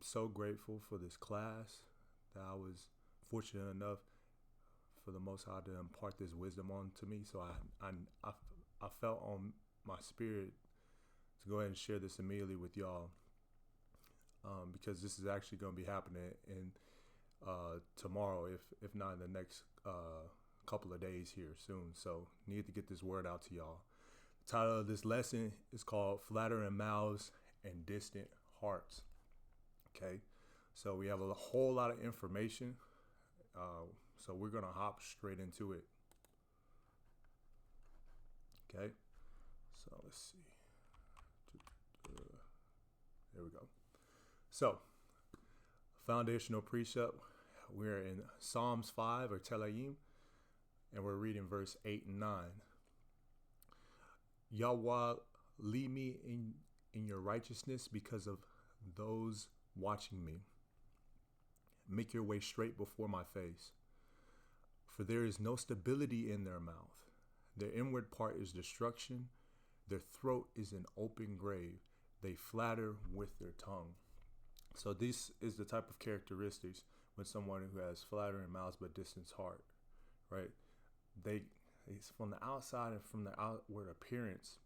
so grateful for this class that I was fortunate enough for the Most High to impart this wisdom on to me. So I felt on my spirit to go ahead and share this immediately with y'all, because this is actually going to be happening in tomorrow, if not in the next couple of days here soon. So need to get this word out to y'all. The title of this lesson is called Flattering Mouths and Distant Hearts. Okay, so we have a whole lot of information. So we're going to hop straight into it. Okay, so let's see. There we go. So, foundational precept. We're in Psalms 5 or Telayim, and we're reading verse 8 and 9. Yahawah, lead me in your righteousness because of those watching me. Make your way straight before my face. For there is no stability in their mouth. Their inward part is destruction. Their throat is an open grave. They flatter with their tongue. So this is the type of characteristics when someone who has flattering mouths but distant heart, right? It's from the outside and from the outward appearance,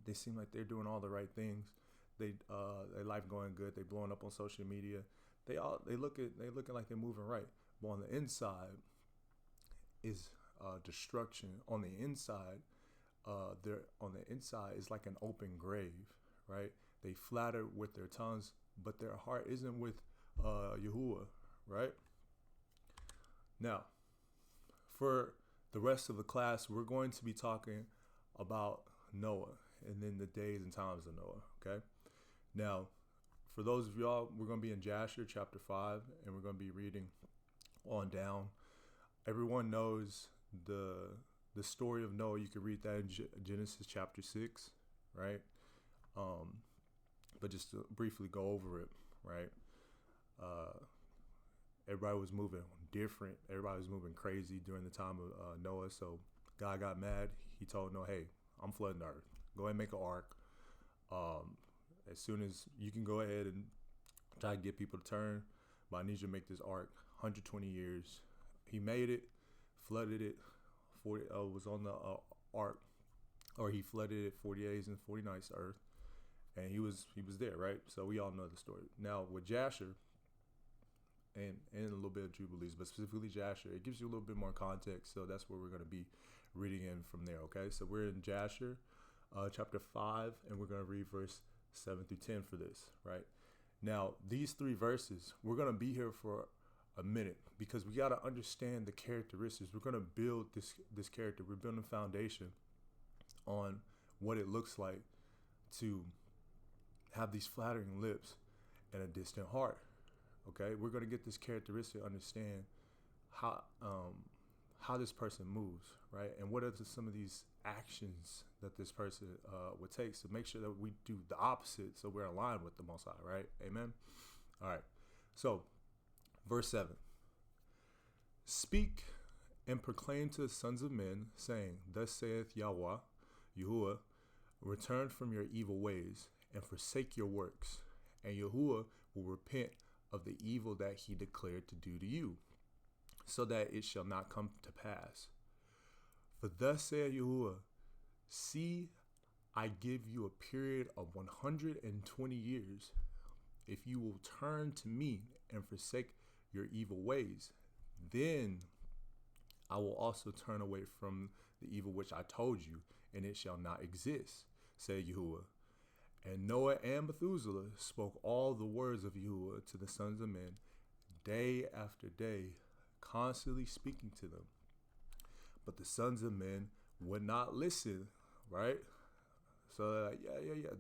they seem like they're doing all the right things. Their life going good. They blowing up on social media. They looking like they're moving right. But on the inside is destruction. On the inside, is like an open grave, right? They flatter with their tongues, but their heart isn't with Yahuwah, right? Now, for the rest of the class, we're going to be talking about Noah and then the days and times of Noah, okay? Now, for those of y'all, we're going to be in Jasher chapter 5, and we're going to be reading on down. Everyone knows the story of Noah. You can read that in Genesis chapter 6, right? But just to briefly go over it, right? Everybody was moving different. Everybody was moving crazy during the time of Noah. So God got mad. He told Noah, hey, I'm flooding the earth. Go ahead and make an ark. As soon as you can go ahead and try to get people to turn, but I need you to make this ark 120 years. He made it, flooded it, was on the ark, or he flooded it 40 days and 40 nights to earth, and he was there, right? So we all know the story. Now with Jasher, and a little bit of Jubilees, but specifically Jasher, it gives you a little bit more context, so that's where we're going to be reading in from there, okay? So we're in Jasher, chapter 5, and we're going to read verse 7 through 10 for this, right? Now, these three verses, we're going to be here for a minute because we got to understand the characteristics. We're going to build this character. We're building a foundation on what it looks like to have these flattering lips and a distant heart. Okay, we're going to get this characteristic, understand how this person moves, right? And what are some of these actions that this person would take to make sure that we do the opposite, so we're aligned with the Most High, right? Amen. All right. So, verse 7. Speak and proclaim to the sons of men, saying, Thus saith Yahuwah, return from your evil ways and forsake your works, and Yahuwah will repent of the evil that he declared to do to you, so that it shall not come to pass. For thus saith Yahuwah, see, I give you a period of 120 years. If you will turn to me and forsake your evil ways, then I will also turn away from the evil which I told you, and it shall not exist, said Yahuwah. And Noah and Methuselah spoke all the words of Yahuwah to the sons of men, day after day, constantly speaking to them. But the sons of men would not listen, right? So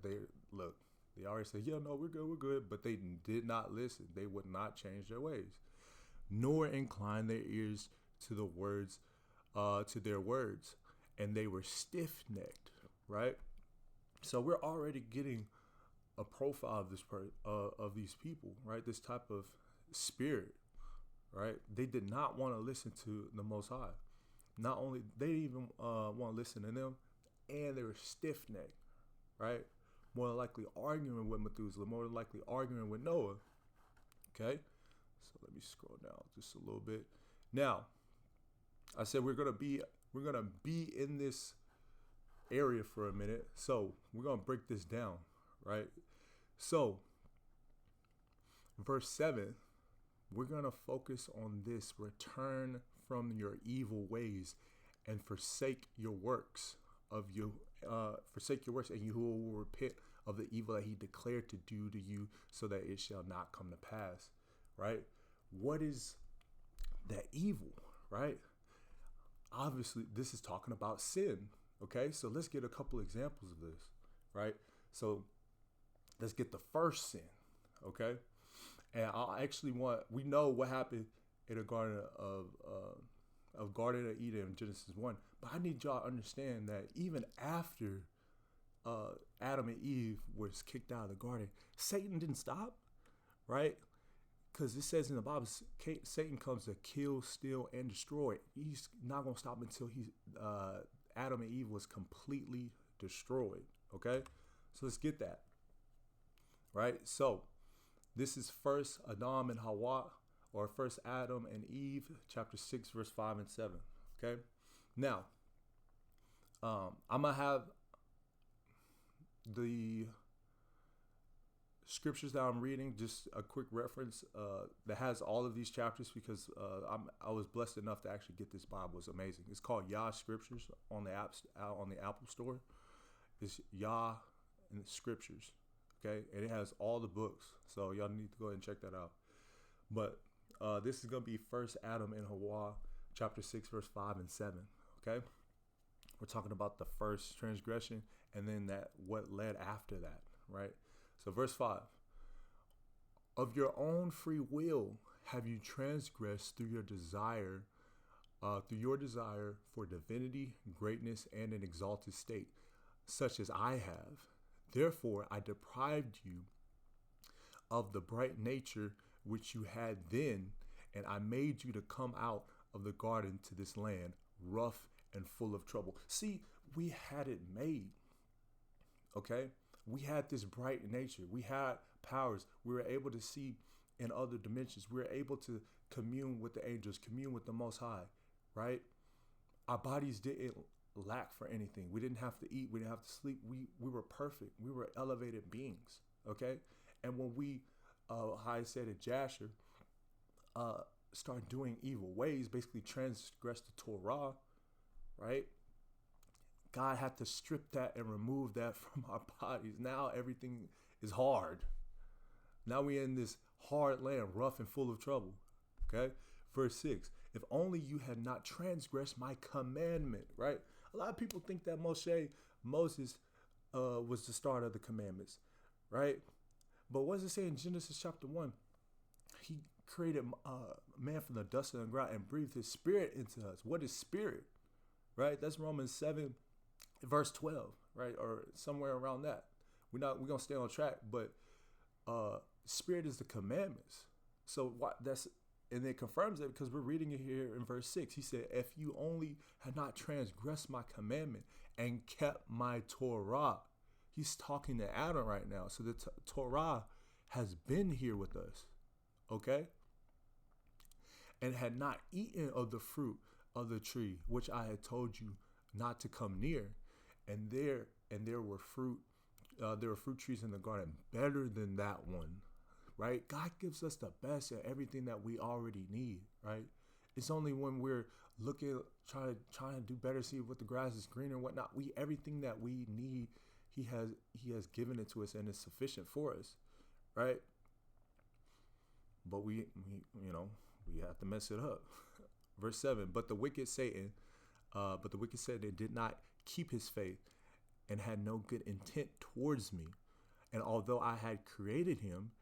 they already said, yeah, no, we're good. But they did not listen. They would not change their ways, nor incline their ears to the words, to their words. And they were stiff-necked, right? So we're already getting a profile of of these people, right? This type of spirit, right? They did not want to listen to the Most High. Not only they didn't even want to listen to them, and they were stiff-necked, right? More than likely arguing with Methuselah, more than likely arguing with Noah, Okay, so let me scroll down just a little bit. Now, I said we're gonna be in this area for a minute, so we're gonna break this down, right? So, verse 7, we're gonna focus on this: return from your evil ways and forsake your works and you will repent of the evil that he declared to do to you, so that it shall not come to pass. Right? What is that evil? Right? Obviously, this is talking about sin. Okay, so let's get a couple examples of this. Right? So let's get the first sin. Okay, and we know what happened in the Garden of Eden in Genesis 1, but I need y'all to understand that even after Adam and Eve was kicked out of the garden, Satan didn't stop, right? Because it says in the Bible, Satan comes to kill, steal, and destroy. He's not going to stop until Adam and Eve was completely destroyed, okay? So let's get that, right? So this is first Adam and Hawa, or first Adam and Eve, chapter 6, verse 5 and 7, okay? Now, I'm going to have the scriptures that I'm reading, just a quick reference that has all of these chapters, because I was blessed enough to actually get this Bible. It's amazing. It's called Yah Scriptures on the Apple Store. It's Yah and Scriptures, okay? And it has all the books, so y'all need to go ahead and check that out. But this is going to be first Adam and Hawa, chapter 6, verse 5 and 7, okay? We're talking about the first transgression and then what led after that, right? So verse 5, of your own free will have you transgressed through your desire for divinity, greatness, and an exalted state, such as I have. Therefore, I deprived you of the bright nature which you had then, and I made you to come out of the garden to this land, rough and full of trouble. See, we had it made, okay? We had this bright nature. We had powers. We were able to see in other dimensions. We were able to commune with the angels, commune with the Most High, right? Our bodies didn't lack for anything. We didn't have to eat. We didn't have to sleep. We were perfect. We were elevated beings, okay? And when we, how I said at Jasher, start doing evil ways, basically transgress the Torah, right? God had to strip that and remove that from our bodies. Now everything is hard. Now we're in this hard land, rough and full of trouble. Okay? Verse 6, if only you had not transgressed my commandment, right? A lot of people think that Moses was the start of the commandments, right? But what does it say in Genesis chapter 1? He created man from the dust of the ground and breathed his spirit into us. What is spirit? Right? That's Romans 7, verse 12, right? Or somewhere around that. We're going to stay on track, but spirit is the commandments. So and it confirms it because we're reading it here in verse 6. He said, if you only had not transgressed my commandment and kept my Torah. He's talking to Adam right now. So the Torah has been here with us, okay? And had not eaten of the fruit of the tree, which I had told you not to come near. And there were fruit trees in the garden better than that one, right? God gives us the best of everything that we already need, right? It's only when we're looking, trying to do better, see what the grass is greener and whatnot. Everything that we need, He has given it to us, and it's sufficient for us, right? But we have to mess it up. Verse 7, but the wicked Satan did not keep his faith and had no good intent towards me. And although I had created him,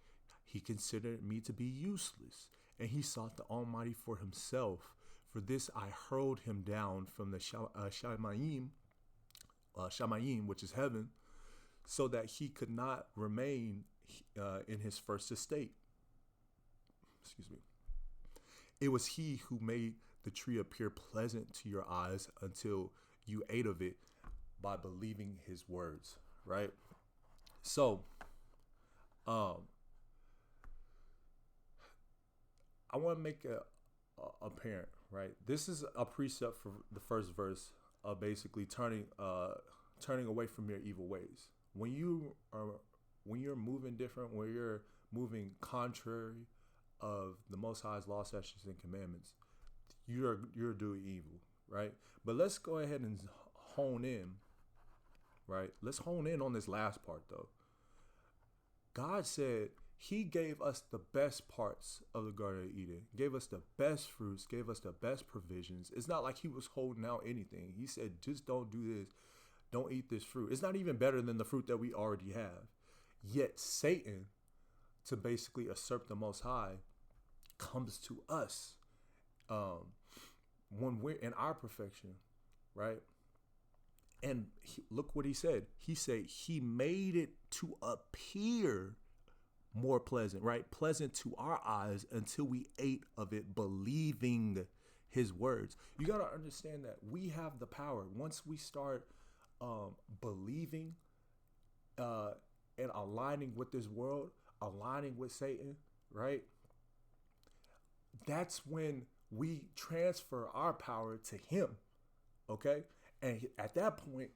he considered me to be useless, and he sought the Almighty for himself. For this I hurled him down from the Shamayim, which is heaven, so that he could not remain in his first estate. Excuse me. It was he who made the tree appear pleasant to your eyes until you ate of it by believing his words, right? So, I want to make it apparent, right? This is a precept for the first verse of basically turning away from your evil ways. When you're moving different, when you're moving contrary of the Most High's law, statutes, and commandments, you're doing evil, right? But let's go ahead and hone in, right? Let's hone in on this last part, though. God said he gave us the best parts of the Garden of Eden, gave us the best fruits, gave us the best provisions. It's not like he was holding out anything. He said, just don't do this. Don't eat this fruit. It's not even better than the fruit that we already have. Yet Satan, to basically usurp the Most High, comes to us when we're in our perfection, right? And look what he said. He said he made it to appear more pleasant, right? Pleasant to our eyes until we ate of it, believing his words. You got to understand that we have the power. Once we start believing and aligning with this world, aligning with Satan, right? That's when we transfer our power to him, okay? And at that point,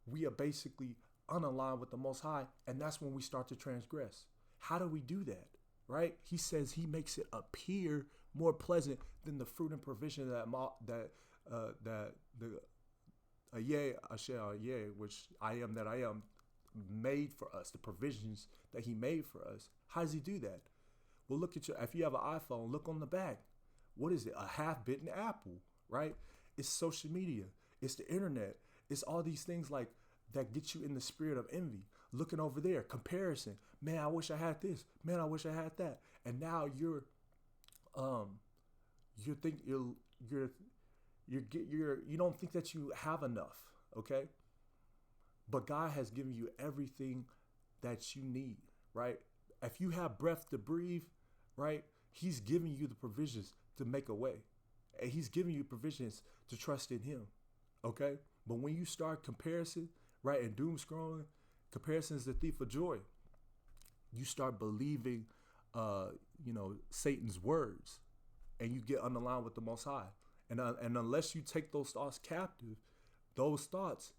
we are basically unaligned with the Most High, and that's when we start to transgress. How do we do that, right? He says he makes it appear more pleasant than the fruit and provision that which I am that I am, made for us, the provisions that he made for us. How does he do that? Well, look at if you have an iPhone, look on the back. What is it? A half-bitten apple, right? It's social media. It's the internet. It's all these things like that get you in the spirit of envy. Looking over there, comparison. Man, I wish I had this. Man, I wish I had that. And now you don't think that you have enough, okay? But God has given you everything that you need, right? If you have breath to breathe, right? He's giving you the provisions to make a way. And he's giving you provisions to trust in him, okay? But when you start comparison, right, and doom scrolling, comparison is the thief of joy. You start believing, Satan's words, and you get unaligned with the Most High. And unless you take those thoughts captive, those thoughts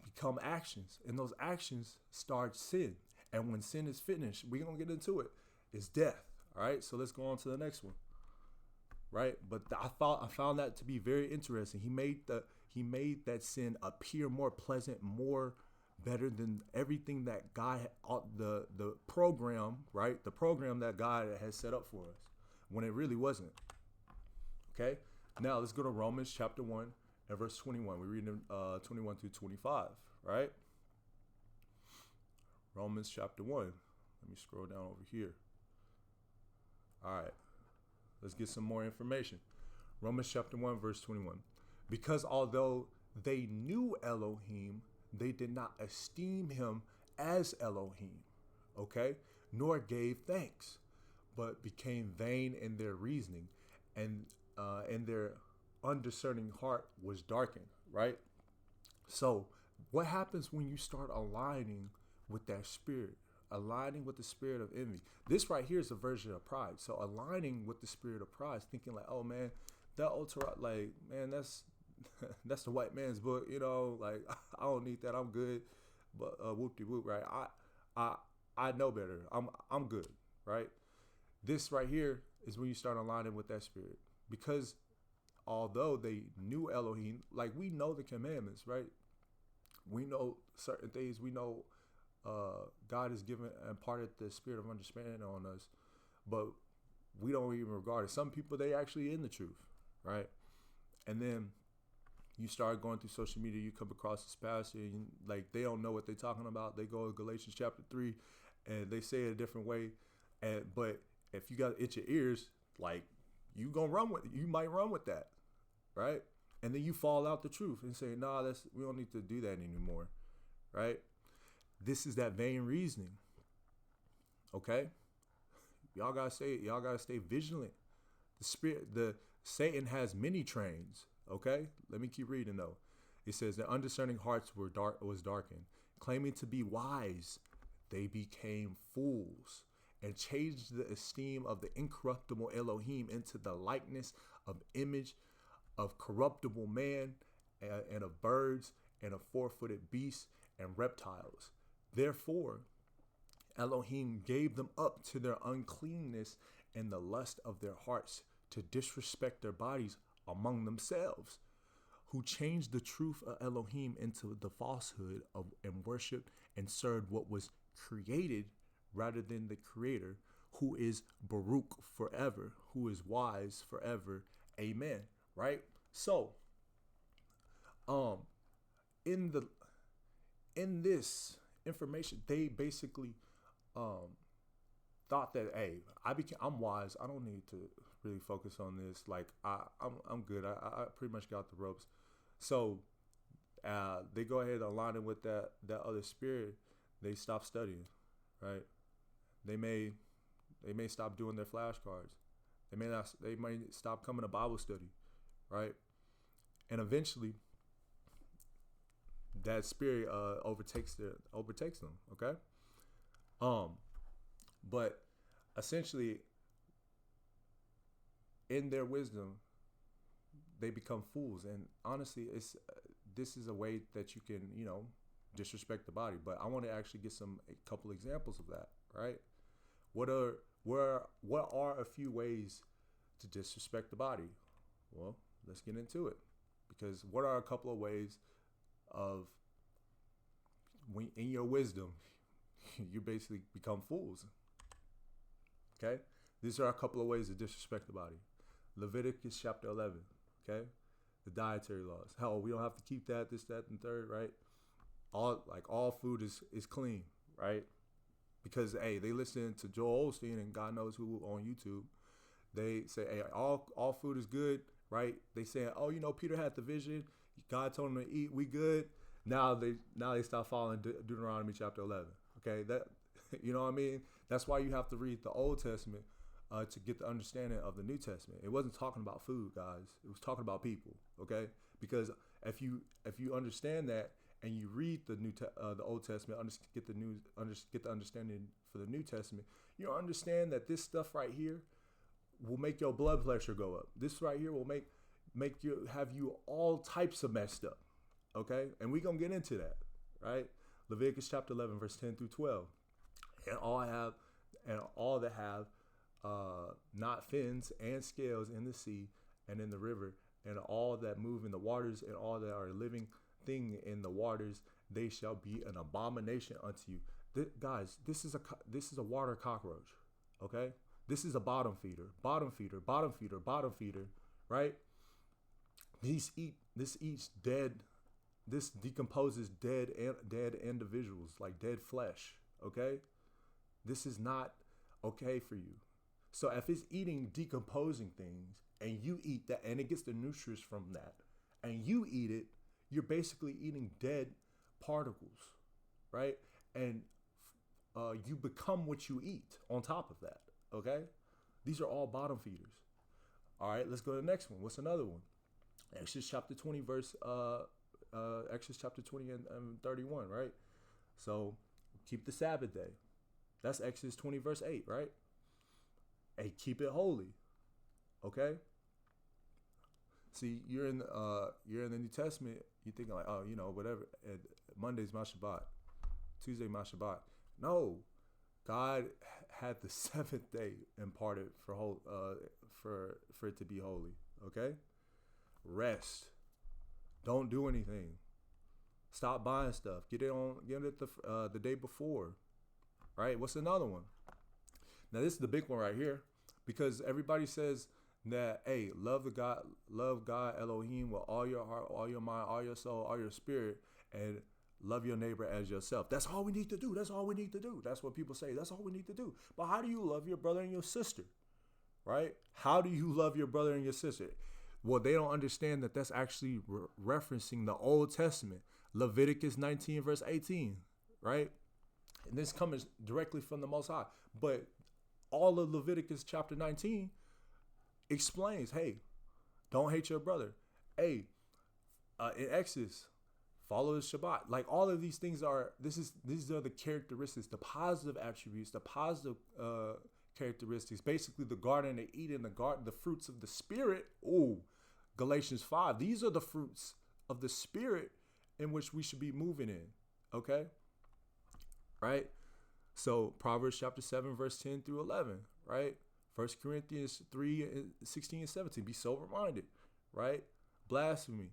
become actions, and those actions start sin. And when sin is finished, we're gonna get into it. It's death. All right. So let's go on to the next one. Right. But I found that to be very interesting. He made that sin appear more pleasant, more better than everything that God, the program, right? The program that God has set up for us, when it really wasn't. Okay. Now let's go to Romans chapter 1 and verse 21. We're reading 21 through 25, right? Romans chapter 1. Let me scroll down over here. All right. Let's get some more information. Romans chapter 1, verse 21. Because although they knew Elohim, they did not esteem him as Elohim, okay? Nor gave thanks, but became vain in their reasoning, and their undiscerning heart was darkened, right? So what happens when you start aligning with that spirit, aligning with the spirit of envy? This right here is a version of pride. So aligning with the spirit of pride, thinking like, oh man, that old Torah, like, man, that's the white man's book, like I don't need that, I'm good. But whoop-de-whoop, right? I know better. I'm good, right? This right here is when you start aligning with that spirit. Because although they knew Elohim, like we know the commandments, right? We know certain things. We know God has given and imparted the spirit of understanding on us, but we don't even regard it. Some people, they actually in the truth, right? And then you start going through social media, you come across this pastor, and like they don't know what they're talking about. They go to Galatians chapter 3, and they say it a different way. But if you got to itch your ears, like you might run with that, right? And then you fall out the truth and say, nah, we don't need to do that anymore, right? This is that vain reasoning. Okay? Y'all gotta stay vigilant. Satan has many trains. Okay? Let me keep reading though. It says the undiscerning hearts was darkened. Claiming to be wise, they became fools and changed the esteem of the incorruptible Elohim into the likeness of image of corruptible man and of birds and of four-footed beasts and reptiles. Therefore, Elohim gave them up to their uncleanness and the lust of their hearts to disrespect their bodies among themselves, who changed the truth of Elohim into the falsehood of and worshiped and served what was created rather than the Creator, who is Baruch forever, who is wise forever. Amen. Right? So, in this information, they basically thought that, hey, I'm wise. I don't need to really focus on this. Like I'm good. I pretty much got the ropes. So they go ahead and align it with that other spirit. They stop studying, right? They may stop doing their flashcards. They might stop coming to Bible study, right? And eventually that spirit overtakes them, okay? But essentially in their wisdom they become fools, and honestly this is a way that you can, disrespect the body. But I want to actually get a couple examples of that, right? What are a few ways to disrespect the body? Well, let's get into it, because what are a couple of ways of when in your wisdom you basically become fools? Okay, these are a couple of ways to disrespect the body. Leviticus chapter 11. Okay, the dietary laws. Hell, we don't have to keep that, this, that, and third, right? All food is clean, right? Because hey, they listen to Joel Osteen and God knows who on YouTube. They say, hey, all food is good, right? They say, oh, Peter had the vision. God told him to eat. We good. Now they stop following Deuteronomy chapter 11. Okay, that you know what I mean? That's why you have to read the Old Testament to get the understanding of the New Testament. It wasn't talking about food, guys. It was talking about people. Okay, because if you understand that and you read the Old Testament, get the understanding for the New Testament, you understand that this stuff right here will make your blood pressure go up. This right here will make you have you all types of messed up. Okay, and we're gonna get into that, right? Leviticus chapter 11, verse 10 through 12. And all that have not fins and scales in the sea and in the river, and all that move in the waters, and all that are a living thing in the waters, they shall be an abomination unto you. Guys, this is a water cockroach. Okay, this is a bottom feeder, right? This eats dead. This decomposes dead individuals, like dead flesh. Okay, this is not okay for you. So if it's eating decomposing things and you eat that and it gets the nutrients from that and you eat it, you're basically eating dead particles, right? And you become what you eat on top of that. Okay, these are all bottom feeders. All right, let's go to the next one. What's another one? Exodus chapter 20 verse Exodus chapter 20 and 31, right? So keep the Sabbath day. That's Exodus 20 verse 8, right? Hey, keep it holy. Okay? See, you're in the New Testament, you're thinking like, oh, whatever. And Monday's my Shabbat. Tuesday my Shabbat. No. God had the seventh day imparted for it to be holy. Okay? Rest. Don't do anything. Stop buying stuff. Get it the day before. Right? What's another one? Now this is the big one right here, because everybody says that, hey, love God Elohim with all your heart, all your mind, all your soul, all your spirit, and love your neighbor as yourself. That's all we need to do. That's all we need to do. That's what people say. That's all we need to do. But how do you love your brother and your sister? Right? How do you love your brother and your sister? Well, they don't understand that that's actually referencing the Old Testament. Leviticus 19 verse 18, right? And this comes directly from the Most High. But all of Leviticus chapter 19 explains, hey, don't hate your brother. Hey, in Exodus, follow the Shabbat. Like all of these things these are the characteristics, the positive attributes, the positive characteristics. Basically, the Garden of Eden, the fruits of the Spirit. Oh, Galatians 5. These are the fruits of the Spirit in which we should be moving in. Okay, right? So Proverbs chapter 7, verse 10 through 11. Right. 1 Corinthians 3, 16 and 17. Be sober-minded. Right. Blasphemy.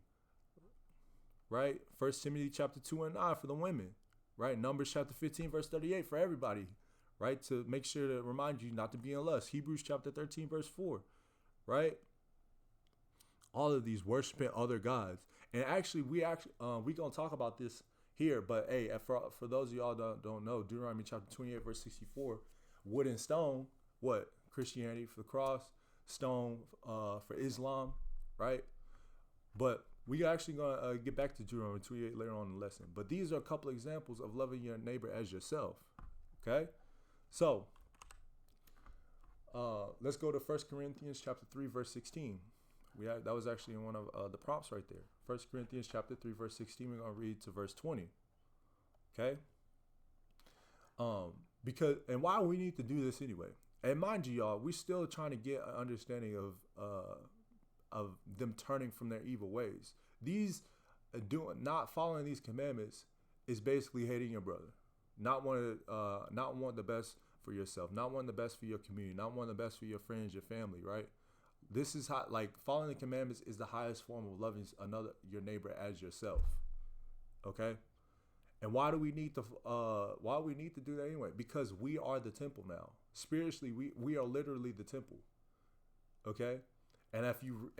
Right. 1 Timothy chapter 2 and 9 for the women. Right. Numbers chapter 15, verse 38 for everybody. Right. To make sure to remind you not to be in lust. Hebrews chapter 13, verse 4. Right. All of these worshiping other gods. And actually, we gonna talk about this here. But hey, for those of y'all don't know, Deuteronomy chapter 28, verse 64, wood and stone, what? Christianity for the cross, stone for Islam, right? But we actually gonna get back to Deuteronomy 28 later on in the lesson. But these are a couple examples of loving your neighbor as yourself. Okay, so let's go to 1 Corinthians chapter 3, verse 16. That was actually one of the prompts right there. 1 Corinthians chapter 3, verse 16. We're gonna read to verse 20. Okay. Because and why we need to do this anyway. And mind you, y'all, we're still trying to get an understanding of them turning from their evil ways. These not following these commandments is basically hating your brother, not wanting the best for yourself, not wanting the best for your community, not wanting the best for your friends, your family, right? This is how, like, following the commandments is the highest form of loving your neighbor as yourself. Okay. And why do we need to do that anyway? Because we are the temple now. Spiritually, we are literally the temple. Okay? And if you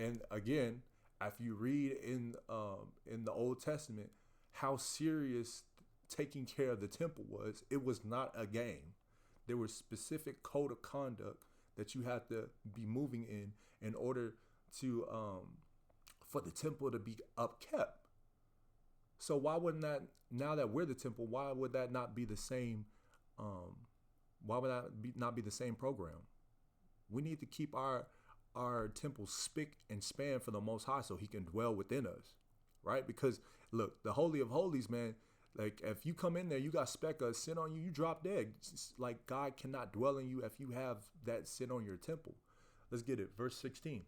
read in the Old Testament how serious taking care of the temple was, it was not a game. There was specific code of conduct that you had to be moving in order to for the temple to be upkept. So why wouldn't that, now that we're the temple, why would that not be the same? Why would that not be the same program? We need to keep our temple spick and span for the Most High so He can dwell within us, right? Because look, the Holy of Holies, man. Like if you come in there, you got speck of sin on you, you drop dead. It's like God cannot dwell in you if you have that sin on your temple. Let's get it. Verse 16.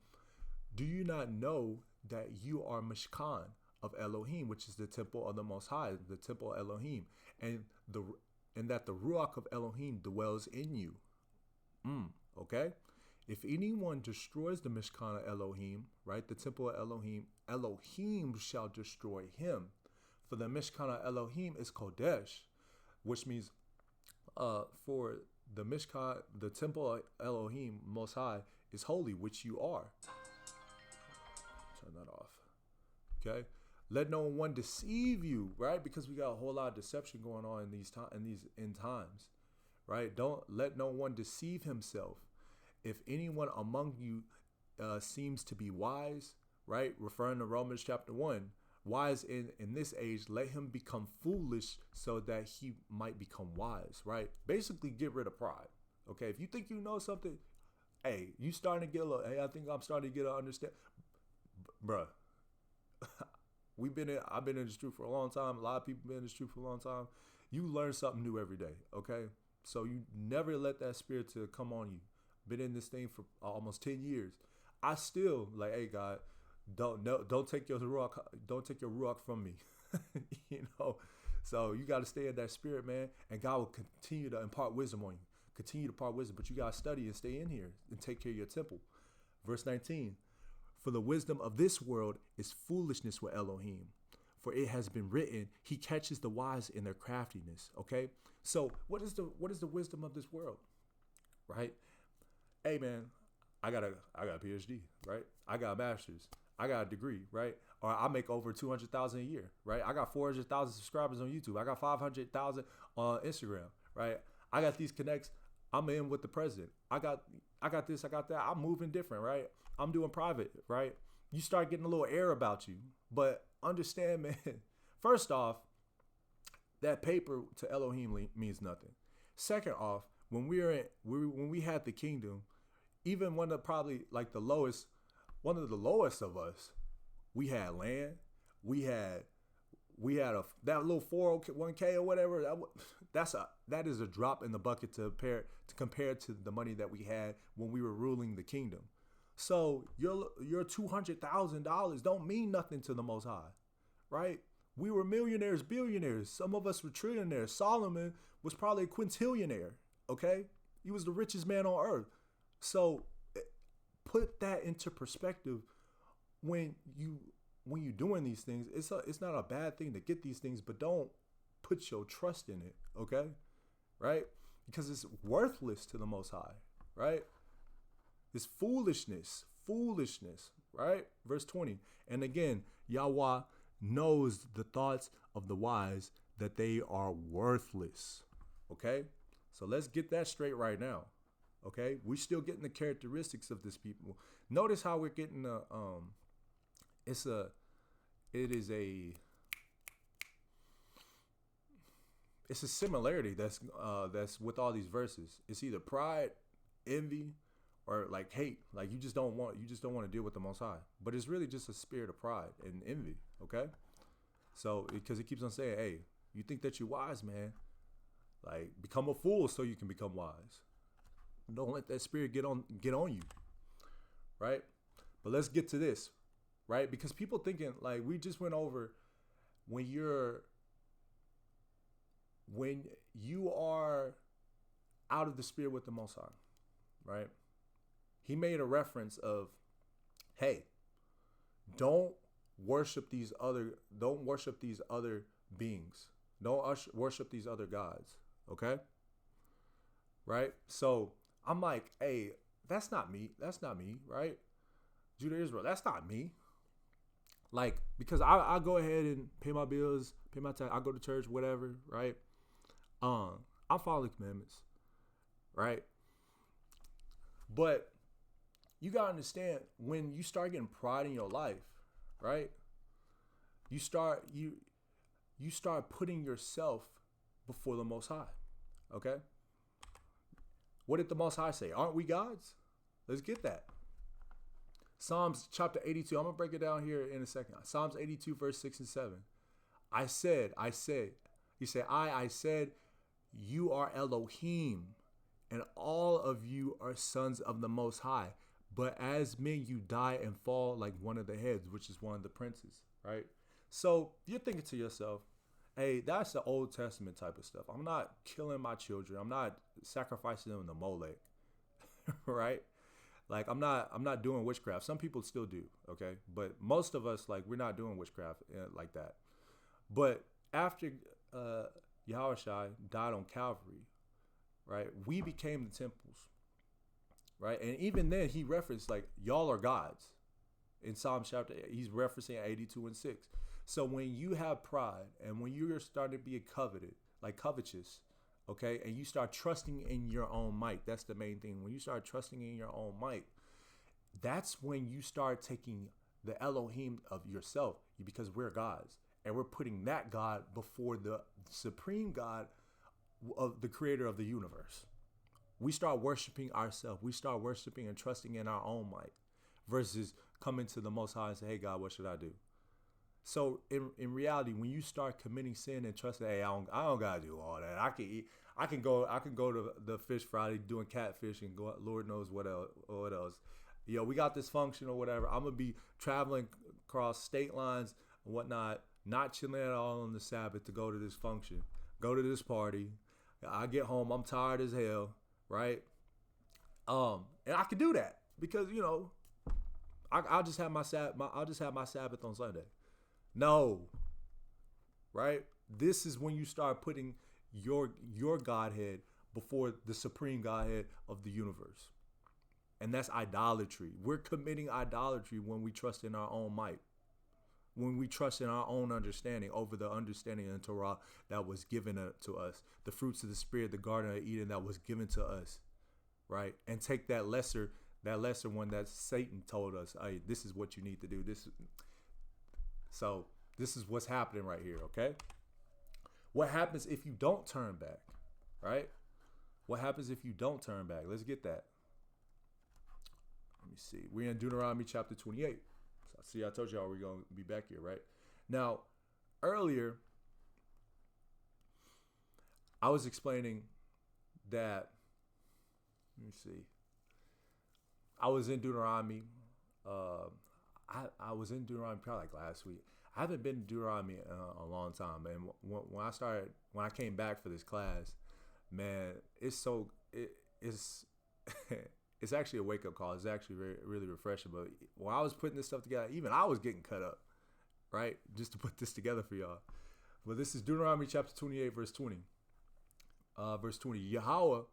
Do you not know that you are Mishkan of Elohim, which is the temple of the Most High, the temple of Elohim, and that the Ruach of Elohim dwells in you? Okay? If anyone destroys the Mishkan of Elohim, right, the temple of Elohim, Elohim shall destroy him. For the Mishkan of Elohim is Kodesh, which means for the Mishkan, the temple of Elohim, Most High, is holy, which you are. Turn that off. Okay? Let no one deceive you, right? Because we got a whole lot of deception going on in these end times, right? Don't let no one deceive himself. If anyone among you seems to be wise, right? Referring to Romans chapter 1, wise in this age, let him become foolish so that he might become wise, right? Basically, get rid of pride. Okay, if you think you know something, hey, you starting to get a little. Hey, I think I'm starting to get an understand, bruh. I've been in this truth for a long time. A lot of people been in this truth for a long time. You learn something new every day. Okay, so you never let that spirit to come on you. Been in this thing for almost 10 years. I still like, hey God, don't take your ruach from me. You know, so you got to stay in that spirit, man, and God will continue to impart wisdom on you. Continue to impart wisdom, but you got to study and stay in here and take care of your temple. Verse 19. For the wisdom of this world is foolishness with Elohim. For it has been written, He catches the wise in their craftiness. Okay, so what is the wisdom of this world, right? Hey man, I got a PhD, right? I got a master's, I got a degree, right? Or I make over 200,000 a year, right? I got 400,000 subscribers on YouTube. I got 500,000 on Instagram, right? I got these connects. I'm in with the president. I got this, I got that. I'm moving different, right? I'm doing private, right? You start getting a little air about you. But understand, man, first off, that paper to Elohim means nothing. Second off, when we had the kingdom, even one of the lowest of us, we had land, we had we had that little 401k or whatever. That is a drop in the bucket to compare to the money that we had when we were ruling the kingdom. So your $200,000 don't mean nothing to the Most High, right? We were millionaires, billionaires. Some of us were trillionaires. Solomon was probably a quintillionaire. Okay, he was the richest man on earth. So put that into perspective when you're doing these things. It's not a bad thing to get these things, but don't put your trust in it. Okay, right? Because it's worthless to the Most High, right? It's foolishness, right? Verse 20. And again, Yahweh knows the thoughts of the wise, that they are worthless. Okay? So let's get that straight right now. Okay? We're still getting the characteristics of this people. Notice how we're getting it's a similarity that's with all these verses. It's either pride, envy, or like hate. Like you just don't want to deal with the Most High. But it's really just a spirit of pride and envy. Okay, so because it keeps on saying, hey, you think that you're wise, man? Like become a fool so you can become wise. Don't let that spirit get on you, right? But let's get to this, right? Because people thinking like we just went over when you are out of the spirit with the Most High, right? He made a reference of, hey, don't worship these other beings. Don't worship these other gods. Okay? Right? So I'm like, hey, that's not me, right? Judah Israel, that's not me. Like, because I go ahead and pay my bills, pay my tax, I go to church, whatever, right? I follow the commandments, right? But you gotta understand, when you start getting pride in your life, right? You start putting yourself before the Most High. Okay? What did the Most High say? Aren't we gods? Let's get that. Psalms chapter 82. I'm gonna break it down here in a second. Psalms 82, verse 6 and 7. I said. He said, I said, you are Elohim, and all of you are sons of the Most High. But as men, you die and fall like one of the heads, which is one of the princes, right? So you're thinking to yourself, hey, that's the Old Testament type of stuff. I'm not killing my children. I'm not sacrificing them to Molech, right? Like I'm not doing witchcraft. Some people still do, okay? But most of us, like, we're not doing witchcraft like that. But after Yahawah died on Calvary, right, we became the temples. Right. And even then he referenced like y'all are gods in Psalm chapter 8. He's referencing 82 and 6. So when you have pride and when you're starting to be covetous, okay, and you start trusting in your own might, that's the main thing. When you start trusting in your own might, that's when you start taking the Elohim of yourself, because we're gods and we're putting that God before the supreme God of the creator of the universe. We start worshiping ourselves. We start worshiping and trusting in our own might versus coming to the Most High and say, hey, God, what should I do? So in reality, when you start committing sin and trusting, hey, I don't got to do all that. I can go to the fish Friday doing catfish and go, Lord knows what else. We got this function or whatever. I'm going to be traveling across state lines and whatnot, not chilling at all on the Sabbath to go to this function, go to this party. I get home, I'm tired as hell. Right. And I can do that because, I'll just have my Sabbath on Sunday. No. Right. This is when you start putting your Godhead before the supreme Godhead of the universe. And that's idolatry. We're committing idolatry when we trust in our own might, when we trust in our own understanding over the understanding of the Torah that was given to us, the fruits of the Spirit, the Garden of Eden that was given to us, right? And take that lesser one that Satan told us, hey, this is what you need to do. So this is what's happening right here, okay? What happens if you don't turn back, right? What happens if you don't turn back? Let's get that. Let me see. We're in Deuteronomy chapter 28. See, I told y'all we're going to be back here, right? Now, earlier, I was explaining that, let me see, I was in Deuteronomy. I was in Deuteronomy probably like last week. I haven't been in Deuteronomy in a long time, man. When I came back for this class, man, it's it's actually a wake up call. It's actually really refreshing. But when I was putting this stuff together, even I was getting cut up, right, just to put this together for y'all. Well, this is Deuteronomy chapter 28, verse 20. Verse 20, Yahawah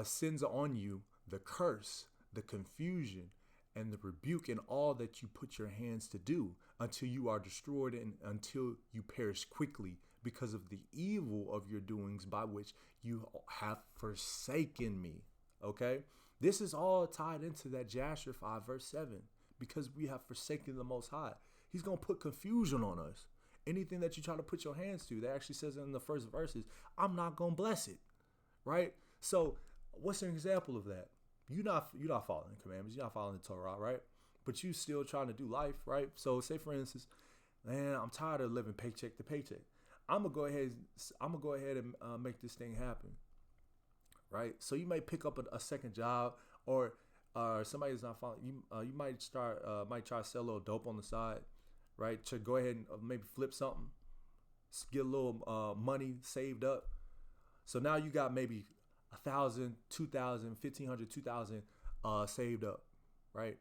sends on you the curse, the confusion, and the rebuke in all that you put your hands to do until you are destroyed and until you perish quickly because of the evil of your doings by which you have forsaken me. Okay? This is all tied into that Jasher 5 verse 7 because we have forsaken the Most High. He's going to put confusion on us. Anything that you try to put your hands to, that actually says in the first verses, I'm not going to bless it. Right? So what's an example of that? You're not following the commandments. You're not following the Torah, right? But you still trying to do life, right? So say, for instance, man, I'm tired of living paycheck to paycheck. I'm gonna go ahead and make this thing happen, right? So you might pick up a second job, or somebody's not following you. You might try to sell a little dope on the side, right? To go ahead and maybe flip something, get a little money saved up. So now you got maybe 1,000, 2,000, 1,500, 2,000 saved up, right?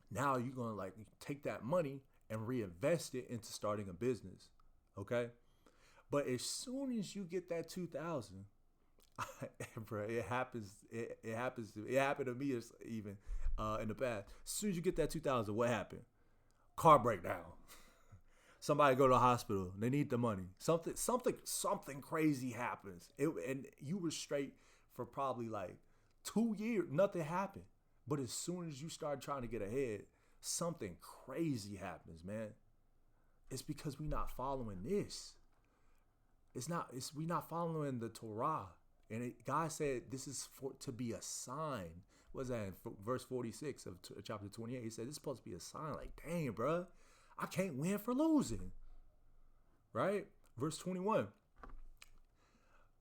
Now you're gonna like take that money and reinvest it into starting a business, okay? But as soon as you get that 2,000, bro, it happens. It happened to me even in the past. As soon as you get that 2,000, what happened? Car breakdown. Somebody go to the hospital. They need the money. Something crazy happens. And you were straight for probably like 2 years. Nothing happened. But as soon as you start trying to get ahead, something crazy happens, man. It's because we're not following this. We're not following the Torah. And God said this is to be a sign. What's that in verse 46 of chapter 28? He said this is supposed to be a sign. Like, dang, bro. I can't win for losing. Right? Verse 21.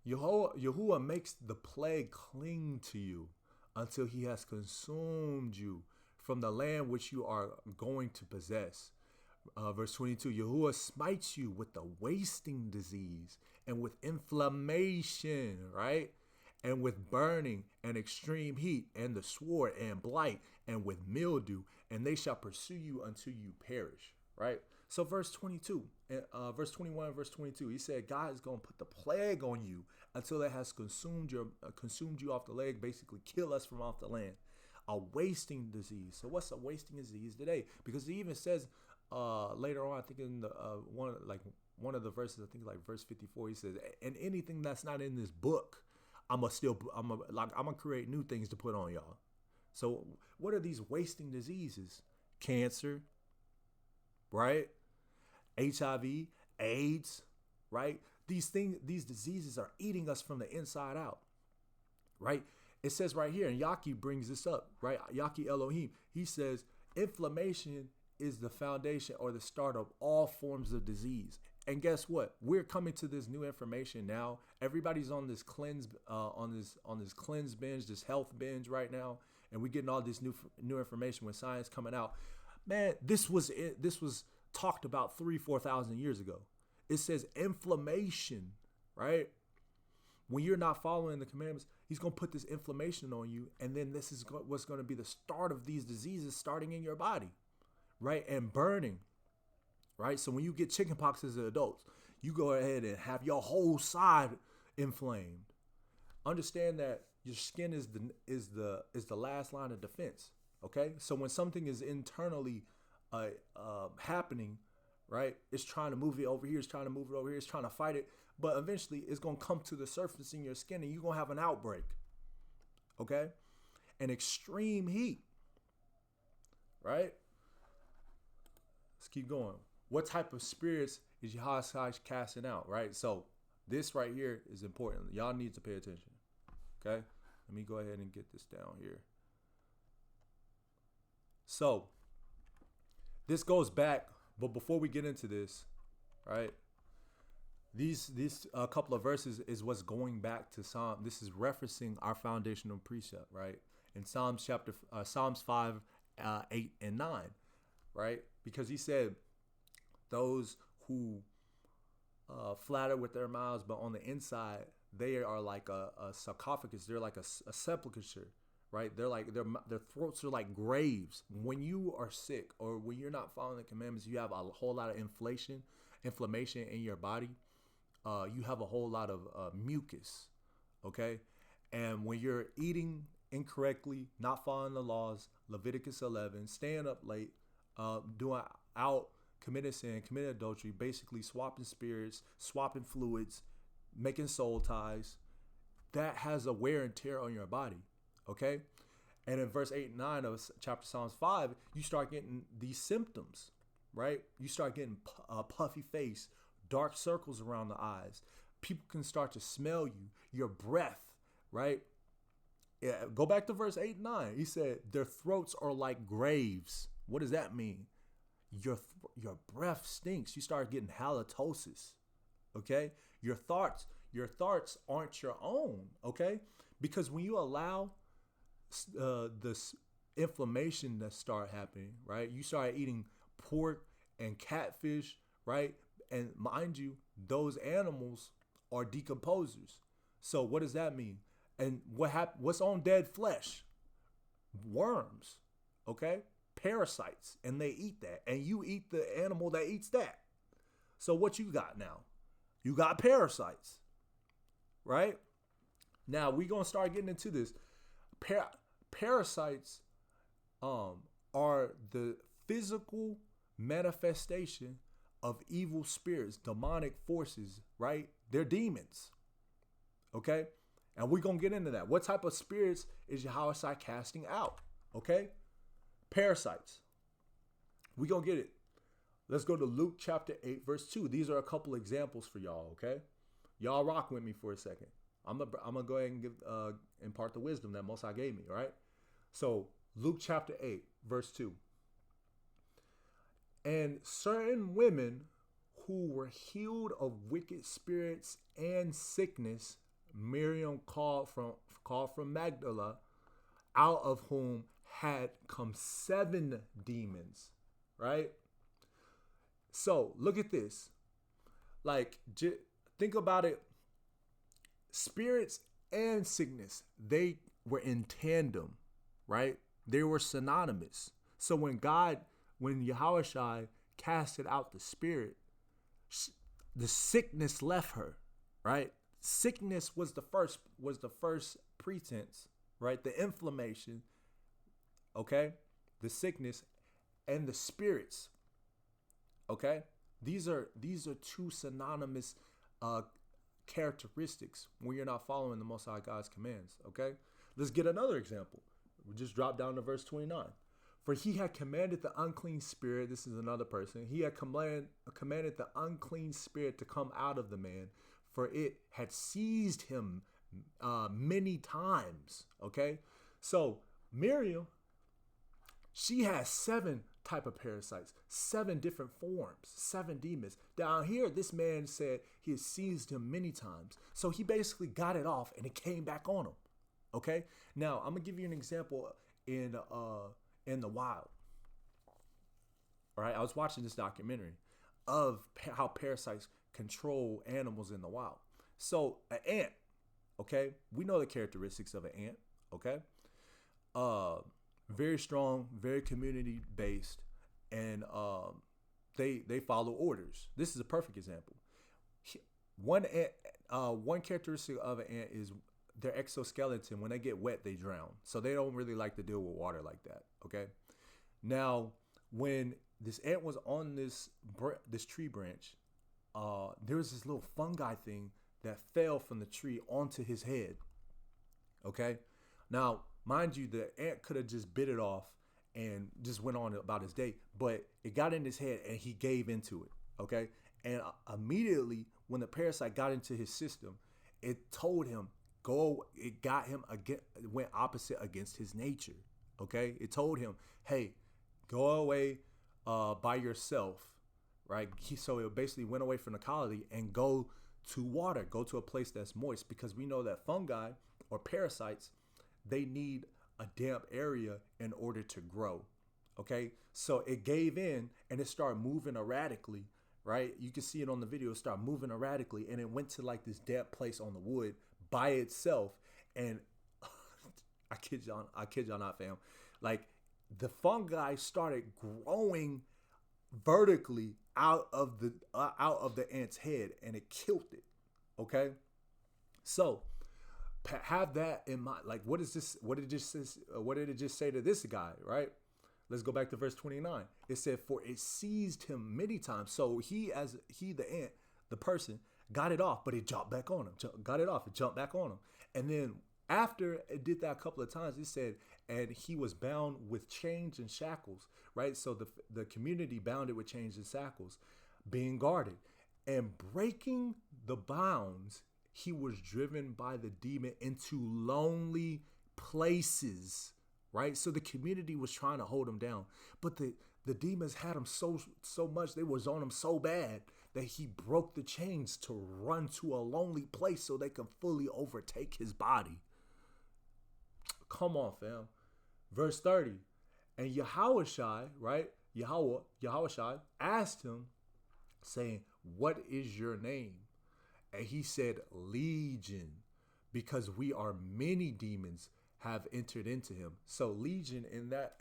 Yahuwah makes the plague cling to you until he has consumed you from the land which you are going to possess. Verse 22. Yahuwah smites you with the wasting disease and with inflammation, right? And with burning and extreme heat and the sword and blight and with mildew, and they shall pursue you until you perish. Right? So verse 22, verse 21 and verse 22, he said God is going to put the plague on you until it has consumed you off the land, basically kill us from off the land. A wasting disease. So what's a wasting disease today? Because he even says later on, I think in the one of the verses, I think like verse 54, he says, and anything that's not in this book, I'm gonna create new things to put on y'all. So what are these wasting diseases? Cancer, right? HIV, AIDS, right? These diseases are eating us from the inside out, right? It says right here, and Yaki brings this up, right? Yaki Elohim, he says, inflammation is the foundation or the start of all forms of disease. And guess what? We're coming to this new information now. Everybody's on this cleanse, on this cleanse binge, this health binge right now, and we're getting all this new information with science coming out. Man, this was talked about 4,000 years ago. It says inflammation, right? When you're not following the commandments, he's going to put this inflammation on you. And then this is what's going to be the start of these diseases starting in your body, right? And burning, right? So when you get chickenpox as adults, you go ahead and have your whole side inflamed. Understand that your skin is the last line of defense. Okay, so when something is internally happening, right, it's trying to move it over here, it's trying to move it over here, it's trying to fight it, but eventually it's going to come to the surface in your skin and you're going to have an outbreak. Okay, an extreme heat, right? Let's keep going. What type of spirits is Yahawah casting out, right? So this right here is important. Y'all need to pay attention. Okay, let me go ahead and get this down here. So this goes back, but before we get into this, right? These couple of verses is what's going back to Psalm. This is referencing our foundational precept, right? In Psalms 5, 8 and 9, right? Because he said, those who flatter with their mouths, but on the inside they are like a sarcophagus. They're like a sepulchre, right? They're like their throats are like graves. When you are sick or when you're not following the commandments, you have a whole lot of inflammation in your body. You have a whole lot of mucus, okay? And when you're eating incorrectly, not following the laws, Leviticus 11, staying up late, doing out, committing sin, committing adultery, basically swapping spirits, swapping fluids, making soul ties, that has a wear and tear on your body, okay? And in verse 8 and 9 of chapter Psalms 5, you start getting these symptoms, right? You start getting a puffy face, dark circles around the eyes. People can start to smell you, your breath, right? Yeah, go back to verse 8 and 9. He said, their throats are like graves. What does that mean? Your breath stinks. You start getting halitosis, okay? Your thoughts aren't your own, okay? Because when you allow this inflammation to start happening, right? You start eating pork and catfish, right? And mind you, those animals are decomposers. So what does that mean? And what's on dead flesh? Worms, okay? Parasites, and they eat that. And you eat the animal that eats that. So what you got now? You got parasites, right? Now we're going to start getting into this. Parasites are the physical manifestation of evil spirits, demonic forces, right? They're demons, okay? And we're going to get into that. What type of spirits is Yahawah casting out, okay? Parasites. We're going to get it. Let's go to Luke chapter 8, verse 2. These are a couple examples for y'all, okay? Y'all rock with me for a second. I'm going to go ahead and impart the wisdom that Most High gave me, all right? So Luke chapter 8, verse 2. And certain women who were healed of wicked spirits and sickness, Miriam called from Magdala, out of whom had come 7 demons, right? So look at this. Like, think about it. Spirits and sickness, they were in tandem, right? They were synonymous. So when Yahawah casted out the spirit, the sickness left her, right? Sickness was the first pretense, right? The inflammation, okay? The sickness and the spirits, okay? These are two synonymous characteristics when you're not following the Most High God's commands, okay? Let's get another example. We just drop down to verse 29. For he had commanded the unclean spirit, this is another person, he had commanded the unclean spirit to come out of the man, for it had seized him many times, okay? So Miriam, she has 7 type of parasites, 7 different forms, 7 demons. Down here, this man said he had seized him many times. So he basically got it off and it came back on him, okay? Now, I'm going to give you an example in the wild. All right, I was watching this documentary of how parasites control animals in the wild. So an ant, okay, we know the characteristics of an ant, okay? Very strong, very community based, and they follow orders. This is a perfect example. One characteristic of an ant is their exoskeleton. When they get wet, they drown. So they don't really like to deal with water like that. Okay. Now, when this ant was on this tree branch, there was this little fungi thing that fell from the tree onto his head. Okay. Now, mind you, the ant could have just bit it off and just went on about his day, but it got in his head and he gave into it. Okay. And immediately when the parasite got into his system, it told him, it got him again, went opposite against his nature. Okay. It told him, hey, go away by yourself. right? So it basically went away from the colony and go to water, go to a place that's moist, because we know that fungi or parasites, they need a damp area in order to grow. Okay, so it gave in and it started moving erratically, right? You can see it on the video. It started moving erratically, and it went to like this damp place on the wood by itself. And I kid y'all not, fam. Like the fungi started growing vertically out of the ant's head, and it killed it. Okay, so have that in mind. Like, what is this? What did it just say to this guy? Right. Let's go back to verse 29. It said, "For it seized him many times." So the ant, the person, got it off, but it jumped back on him. Got it off, it jumped back on him, and then after it did that a couple of times, it said, and he was bound with chains and shackles. Right. So the community bound it with chains and shackles, being guarded, and breaking the bounds, he was driven by the demon into lonely places. Right, so the community was trying to hold him down, but the demons had him so much, they was on him so bad that he broke the chains to run to a lonely place so they could fully overtake his body. Come on, fam. Verse 30, and Yahawah, right, Yahawah asked him, saying, "What is your name?" And he said, "Legion, because we are many demons have entered into him." So legion in that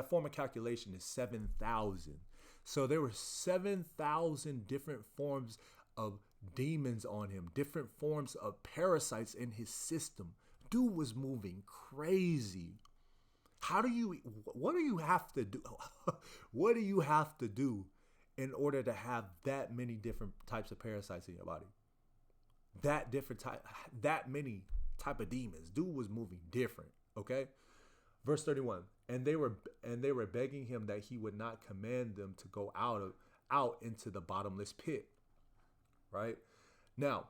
form of calculation is 7,000. So there were 7,000 different forms of demons on him, different forms of parasites in his system. Dude was moving crazy. What do you have to do? What do you have to do in order to have that many different types of parasites in your body? That many type of demons. Dude was moving different. Okay. Verse 31. And they were begging him that he would not command them to go out into the bottomless pit. Right. Now,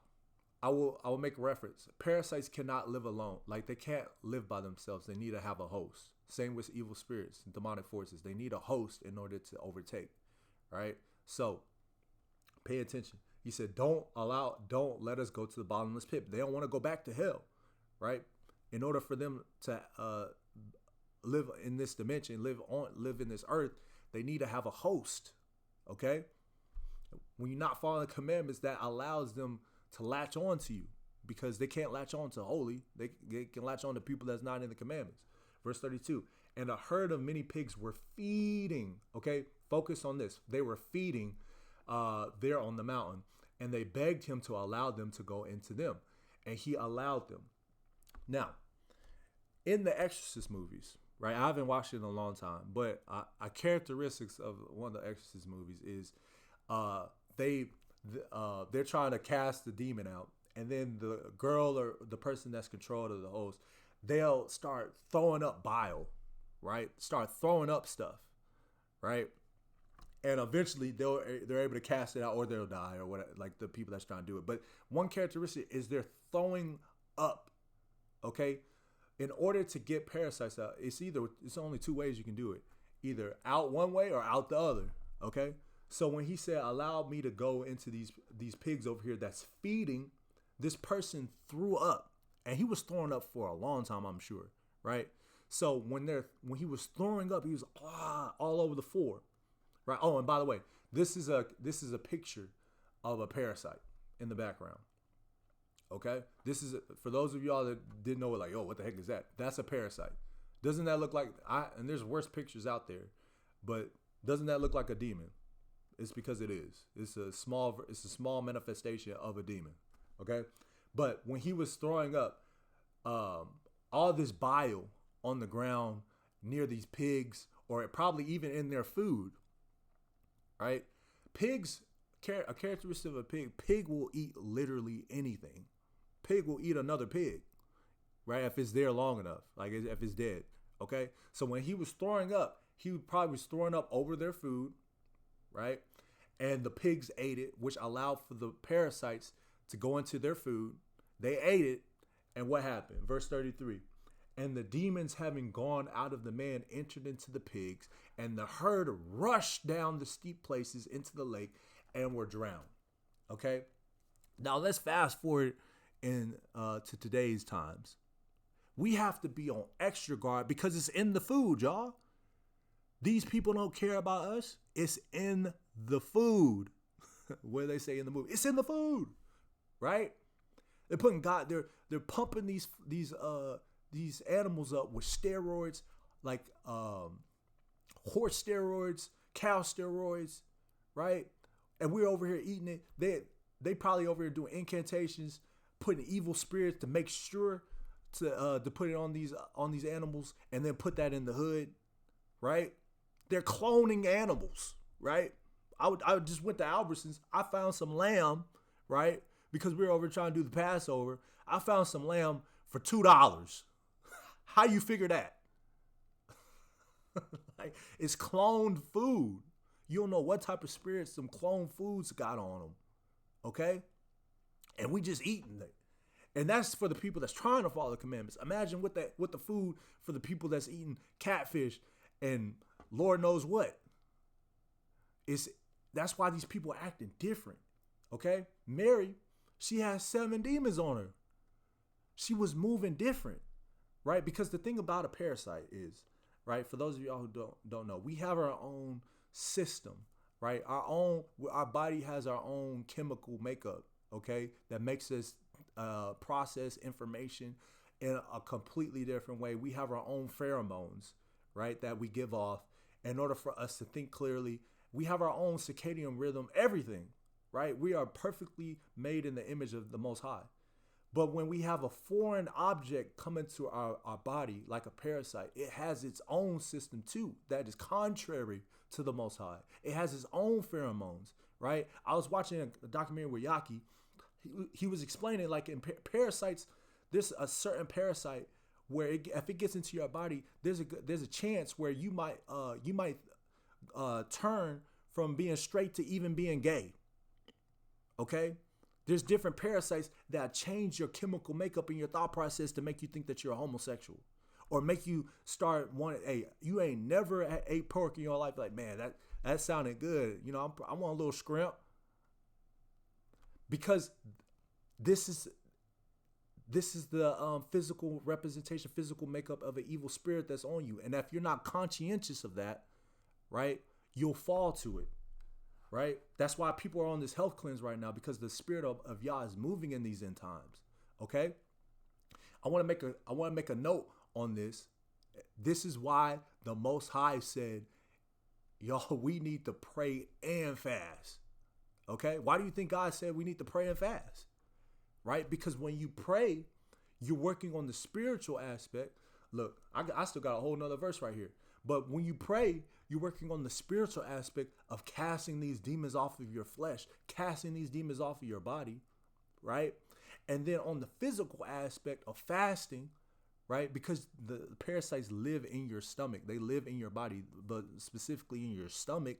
I will make a reference. Parasites cannot live alone. Like, they can't live by themselves. They need to have a host. Same with evil spirits, demonic forces. They need a host in order to overtake. Right. So pay attention. He said, don't let us go to the bottomless pit. They don't want to go back to hell, right? In order for them to live in this dimension, live in this earth, they need to have a host, okay? When you're not following the commandments, that allows them to latch on to you, because they can't latch on to holy. They can latch on to people that's not in the commandments. Verse 32, and a herd of many pigs were feeding, okay? Focus on this. They were feeding there on the mountain, and they begged him to allow them to go into them, and he allowed them. Now, in the Exorcist movies, right? I haven't watched it in a long time, but a characteristics of one of the Exorcist movies is they're trying to cast the demon out, and then the girl or the person that's controlled of the host, they'll start throwing up bile, right? Start throwing up stuff, right? And eventually they're able to cast it out, or they'll die, or whatever, like the people that's trying to do it. But one characteristic is they're throwing up, okay? In order to get parasites out, it's only two ways you can do it. Either out one way or out the other, okay? So when he said, allow me to go into these pigs over here that's feeding, this person threw up. And he was throwing up for a long time, I'm sure, right? So when he was throwing up, he was all over the floor. Right. Oh, and by the way, this is a picture of a parasite in the background. Okay. This is for those of y'all that didn't know, like, oh, what the heck is that? That's a parasite. Doesn't that look like and there's worse pictures out there, but doesn't that look like a demon? It's because it is. It's a small manifestation of a demon. Okay. But when he was throwing up all this bile on the ground near these pigs, or probably even in their food. Right? Pigs, a characteristic of a pig will eat literally anything. Pig will eat another pig, right? If it's there long enough, like if it's dead, okay? So when he was throwing up, he probably was throwing up over their food, right? And the pigs ate it, which allowed for the parasites to go into their food. They ate it, and what happened? Verse 33, And the demons, having gone out of the man, entered into the pigs, and the herd rushed down the steep places into the lake and were drowned. Okay? Now let's fast forward to today's times. We have to be on extra guard because it's in the food, y'all. These people don't care about us. It's in the food. What do they say in the movie? It's in the food, right? They're putting God. They're pumping these animals up with steroids, like horse steroids, cow steroids, right? And we're over here eating it. They probably over here doing incantations, putting evil spirits to make sure to put it on these animals, and then put that in the hood, right? They're cloning animals, right? I just went to Albertsons. I found some lamb, right? Because we were over trying to do the Passover. I found some lamb for $2. How you figure that? Like, it's cloned food. You don't know what type of spirits some cloned foods got on them, okay? And we just eating it. And that's for the people that's trying to follow the commandments. Imagine what the food for the people that's eating catfish and Lord knows what. That's why these people are acting different. Okay? Mary, she has 7 demons on her. She was moving different, right? Because the thing about a parasite is, right, for those of y'all who don't know, we have our own system, right? Our body has our own chemical makeup, okay, that makes us process information in a completely different way. We have our own pheromones, right, that we give off in order for us to think clearly. We have our own circadian rhythm, everything, right? We are perfectly made in the image of the Most High. But when we have a foreign object come into our body, like a parasite, it has its own system too that is contrary to the Most High. It has its own pheromones, right? I was watching a documentary with Yaki. He was explaining, like, in parasites, there's a certain parasite where if it gets into your body, there's a chance where you might turn from being straight to even being gay. Okay? There's different parasites that change your chemical makeup and your thought process to make you think that you're a homosexual, or make you start wanting. Hey, you ain't never ate pork in your life. Like, man, that sounded good. You know, I want a little scrimp, because this is the physical representation, physical makeup of an evil spirit that's on you. And if you're not conscientious of that, right, you'll fall to it. Right? That's why people are on this health cleanse right now, because the spirit of Yah is moving in these end times. Okay? I want to make a note on this. This is why the Most High said, y'all, we need to pray and fast. Okay? Why do you think God said we need to pray and fast? Right? Because when you pray, you're working on the spiritual aspect. Look, I still got a whole nother verse right here. But when you pray, you're working on the spiritual aspect of casting these demons off of your flesh, casting these demons off of your body, right? And then on the physical aspect of fasting, right? Because the parasites live in your stomach. They live in your body, but specifically in your stomach.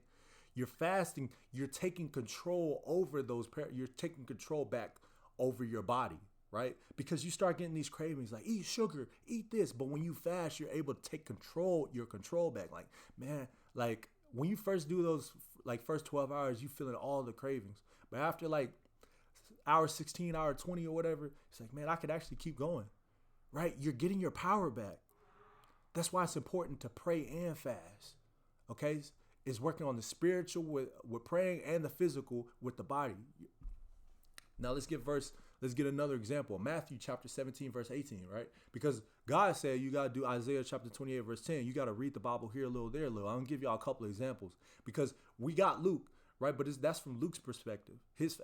You're fasting. You're taking control over those. You're taking control back over your body, right? Because you start getting these cravings, like eat sugar, eat this. But when you fast, you're able to take your control back. Like, man, like when you first do those, like first 12 hours, you feeling all the cravings. But after like hour 16, hour 20 or whatever, it's like, man, I could actually keep going, right? You're getting your power back. That's why it's important to pray and fast, okay? It's working on the spiritual with praying, and the physical with the body. Now let's get another example. Matthew chapter 17, verse 18, right? Because God said you got to do Isaiah chapter 28, verse 10. You got to read the Bible here a little, there a little. I'm going to give y'all a couple of examples, because we got Luke, right? But that's from Luke's perspective,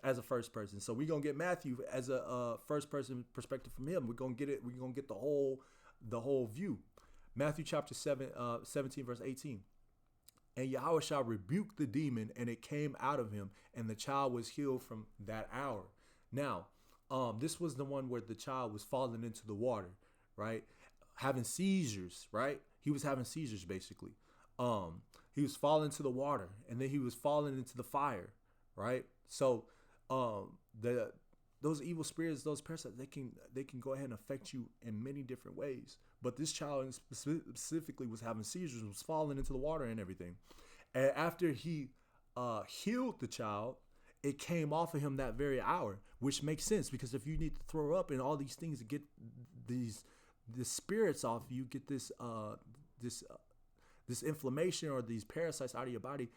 as a first person. So we're going to get Matthew as a first person perspective from him. We're going to get it. We're going to get the whole view. Matthew chapter 17, verse 18. And Yahawah shall rebuke the demon, and it came out of him, and the child was healed from that hour. Now, this was the one where the child was falling into the water, right? Having seizures, right? He was having seizures, basically. He was falling into the water, and then he was falling into the fire, right? So, those evil spirits, those parasites, they can go ahead and affect you in many different ways. But this child specifically was having seizures, was falling into the water and everything. And after he healed the child, it came off of him that very hour, which makes sense because if you need to throw up and all these things to get the spirits off you, get this inflammation or these parasites out of your body,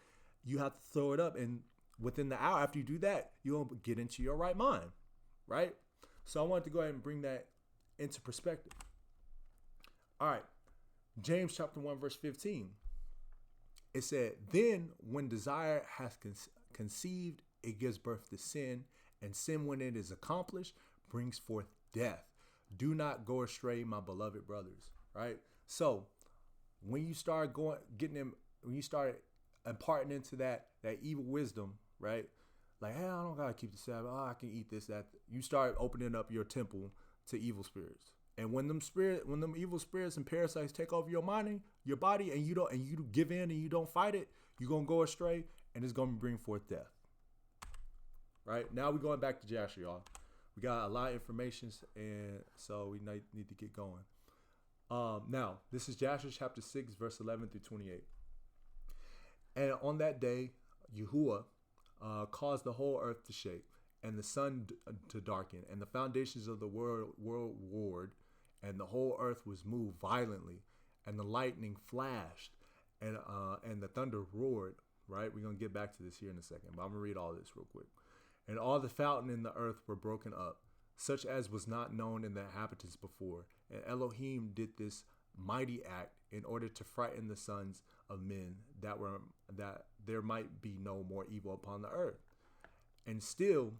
you have to throw it up. And within the hour after you do that, you'll get into your right mind, right? So I wanted to go ahead and bring that into perspective. All right, James chapter 1, verse 15. It said, then when desire has conceived, it gives birth to sin, and sin, when it is accomplished, brings forth death. Do not go astray, my beloved brothers, right? So when you start when you start imparting into that evil wisdom, right? Like, hey, I don't gotta keep the Sabbath. Oh, I can eat this, that. You start opening up your temple to evil spirits. And when them evil spirits and parasites take over your mind, your body, and you give in and you don't fight it, you're gonna go astray, and it's gonna bring forth death. Right? Now we're going back to Jasher, y'all. We got a lot of information, and so we need to get going. Now, this is Jasher chapter 6, verse 11 through 28. And on that day, Yahawah caused the whole earth to shake, and the sun to darken, and the foundations of the world roared, and the whole earth was moved violently, and the lightning flashed, and the thunder roared. Right? We're gonna get back to this here in a second, but I'm gonna read all this real quick. And all the fountain in the earth were broken up, such as was not known in the inhabitants before. And Elohim did this mighty act in order to frighten the sons of men, that there might be no more evil upon the earth. And still,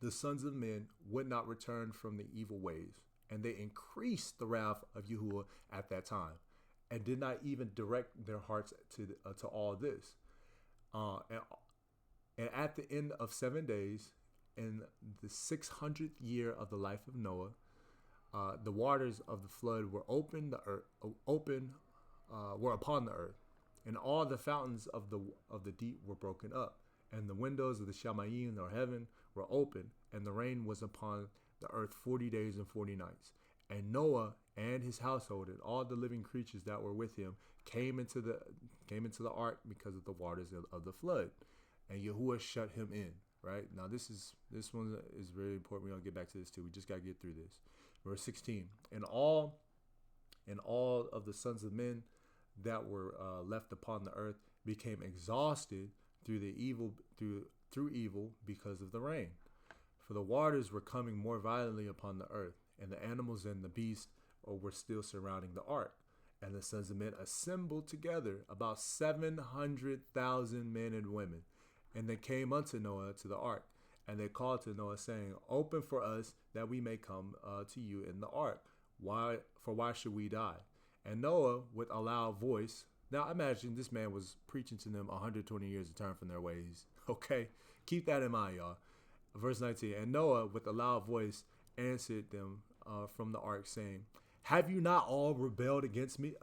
the sons of men would not return from the evil ways, and they increased the wrath of Yahawah at that time, and did not even direct their hearts to all this. And at the end of 7 days, in the 600th year of the life of Noah, the waters of the flood were were upon the earth, and all the fountains of the deep were broken up, and the windows of the Shamayim, or heaven, were open, and the rain was upon the earth 40 days and 40 nights. And Noah and his household and all the living creatures that were with him came into the ark because of the waters of the flood. And Yahawah shut him in. Right now, this one is very important. We're gonna get back to this too. We just gotta get through this. Verse 16. And all of the sons of men that were left upon the earth became exhausted through evil because of the rain. For the waters were coming more violently upon the earth, and the animals and the beasts were still surrounding the ark. And the sons of men assembled together, about 700,000 men and women. And they came unto Noah to the ark, and they called to Noah, saying, open for us, that we may come to you in the ark. Why should we die? And Noah, with a loud voice. Now imagine this man was preaching to them 120 years to turn from their ways. Okay, keep that in mind, y'all. Verse 19. And Noah, with a loud voice, answered them from the ark, saying, have you not all rebelled against me?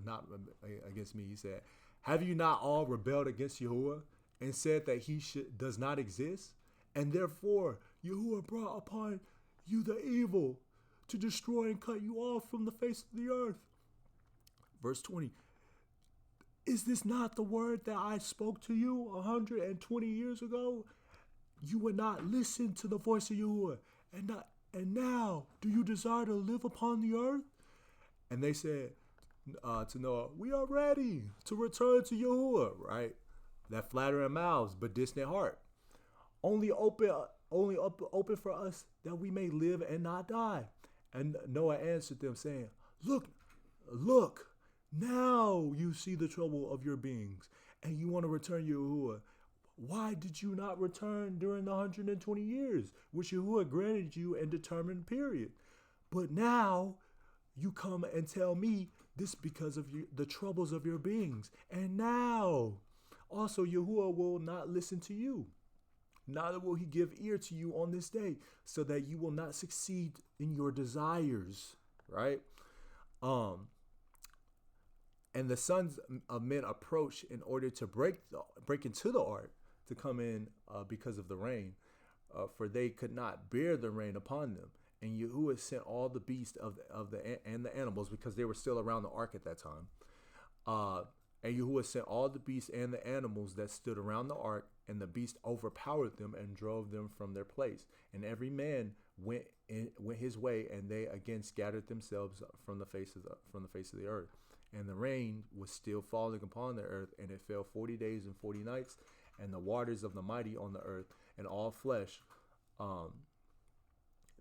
Not against me, he said. Have you not all rebelled against Yahawah, and said that he does not exist? And therefore Yahawah brought upon you the evil, to destroy and cut you off from the face of the earth. Verse 20. Is this not the word that I spoke to you 120 years ago? You would not listen to the voice of Yahawah, and now do you desire to live upon the earth? And they said to Noah, we are ready to return to Yahawah, right? That flattering mouths, but distant heart. Only open for us, that we may live and not die. And Noah answered them, saying, look, now you see the trouble of your beings, and you want to return Yahawah. Why did you not return during the 120 years, which Yahawah granted you in determined period? But now you come and tell me this because of the troubles of your beings. And now also Yahawah will not listen to you, neither will he give ear to you on this day, so that you will not succeed in your desires. Right? And the sons of men approached in order to break into the ark, to come in because of the rain. for they could not bear the rain upon them. And Yahuwah sent all the beasts of the and the animals, because they were still around the ark at that time. And Yahuwah sent all the beasts and the animals that stood around the ark, and the beast overpowered them and drove them from their place. And every man went his way, and they again scattered themselves from the face of the earth. And the rain was still falling upon the earth, and it fell 40 days and 40 nights. And the waters of the mighty on the earth, and all flesh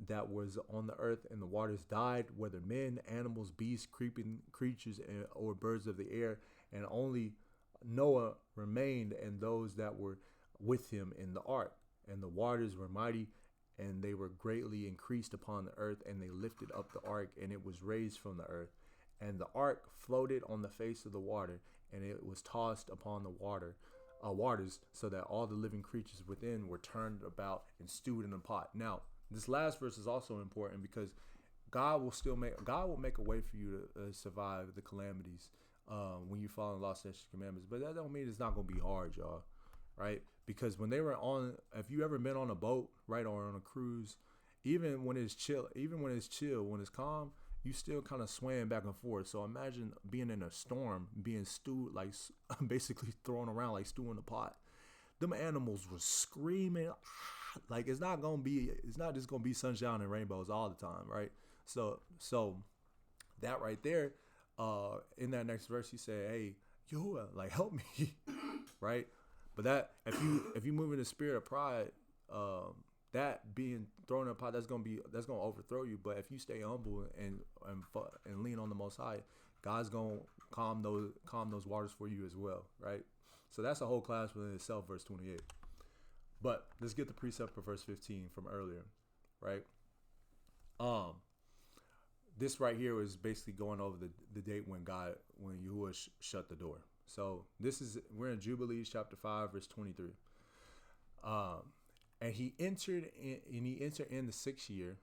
that was on the earth, and the waters died, whether men, animals, beasts, creeping creatures, or birds of the air. And only Noah remained, and those that were with him in the ark. And the waters were mighty, and they were greatly increased upon the earth, and they lifted up the ark, and it was raised from the earth. And the ark floated on the face of the water, and it was tossed upon the waters, so that all the living creatures within were turned about and stewed in a pot. Now, this last verse is also important, because God will make a way for you to survive the calamities when you follow the law, statutes, commandments. But that don't mean it's not going to be hard, y'all, right? Because when they were if you ever been on a boat, right, or on a cruise, even when it's chill, when it's calm, you still kind of swaying back and forth. So imagine being in a storm, being stewed, like basically thrown around like stew in a pot. Them animals were screaming. Like it's not just gonna be sunshine and rainbows all the time, right? So that right there, in that next verse, he said, "Hey, Yahuwah, like help me," right? But that if you move in the spirit of pride, that being thrown in a pot, that's gonna overthrow you. But if you stay humble and lean on the Most High, God's gonna calm those waters for you as well, right? So that's a whole class within itself, verse 28. But let's get the precept for verse 15 from earlier, right? This right here is basically going over the date when Yahuwah shut the door. So we're in Jubilees chapter 5, verse 23. And he entered in the 6th year,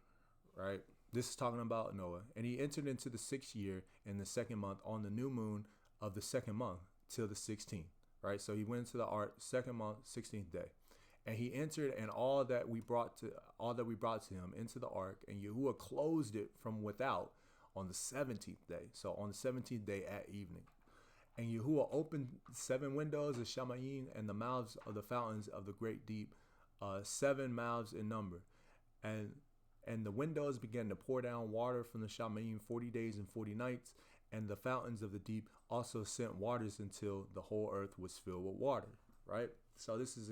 right? This is talking about Noah. And he entered into the 6th year in the 2nd month on the new moon of the 2nd month till the 16th, right? So he went into the ark 2nd month, 16th day. And he entered, and all that we brought to him into the ark, and Yahuwah closed it from without on the 17th day. So on the 17th day at evening. And Yahuwah opened 7 windows of Shamayim, and the mouths of the fountains of the great deep, 7 mouths in number. And the windows began to pour down water from the Shamayim 40 days and 40 nights. And the fountains of the deep also sent waters until the whole earth was filled with water, right? So this is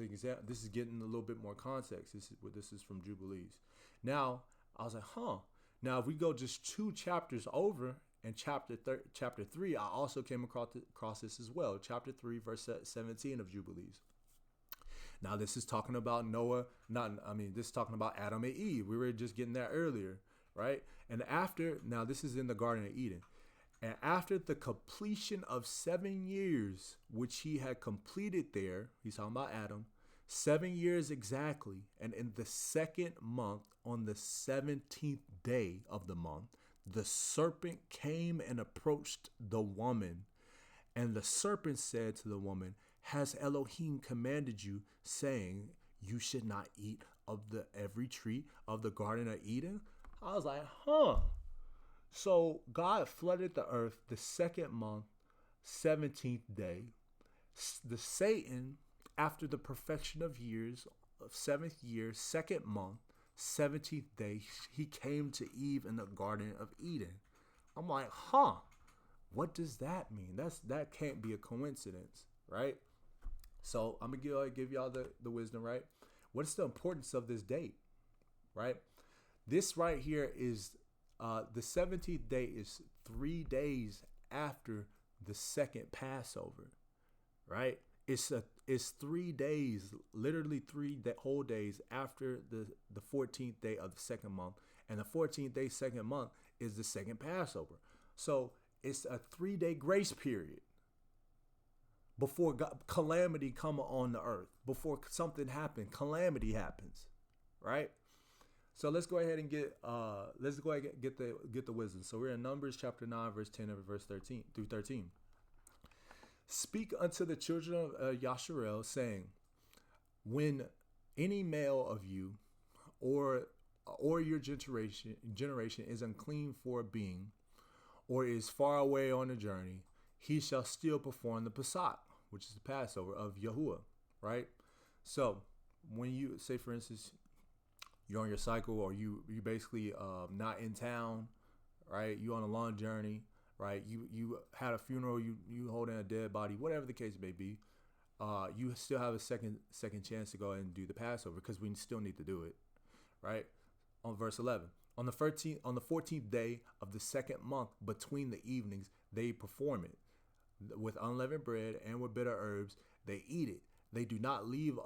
getting a little bit more context. This is from Jubilees. Now, I was like, Now, if we go just 2 chapters over, in chapter 3, I also came across this as well. Chapter 3, verse 17 of Jubilees. Now, this is talking about Noah. This is talking about Adam and Eve. We were just getting that earlier, right? And this is in the Garden of Eden. And after the completion of 7 years, which he had completed there, he's talking about Adam, 7 years exactly. And in the 2nd month, on the 17th day of the month, the serpent came and approached the woman. And the serpent said to the woman, "Has Elohim commanded you, saying, you should not eat of every tree of the Garden of Eden?" I was like, So God flooded the earth the 2nd month, 17th day. The Satan, after the perfection of years, of 7th year, 2nd month, 17th day, he came to Eve in the Garden of Eden. I'm like, what does that mean? That can't be a coincidence, right? So I'm gonna give y'all the wisdom, right? What's the importance of this date, right? This right here is the 17th day is 3 days after the 2nd Passover, right? It's 3 days, literally 3 whole days after the 14th day of the 2nd month, and the 14th day 2nd month is the 2nd Passover. So it's a 3-day grace period before calamity come on the earth. Before something happens, calamity happens, right? So let's go ahead and get the wisdom. So we're in Numbers chapter 9, verse 10 and verse 13 through 13. Speak unto the children of Yasharel, saying, when any male of you or your generation is unclean for a being, or is far away on a journey, he shall still perform the Pesach, which is the Passover of Yahuwah, right? So when you say, for instance, you're on your cycle, or you basically not in town, right? You on a long journey, right? You had a funeral, you holding a dead body, whatever the case may be. You still have a second chance to go ahead and do the Passover, because we still need to do it, right? On verse 11, on the 14th day of the second month, between the evenings, they perform it with unleavened bread and with bitter herbs. They eat it. They do not leave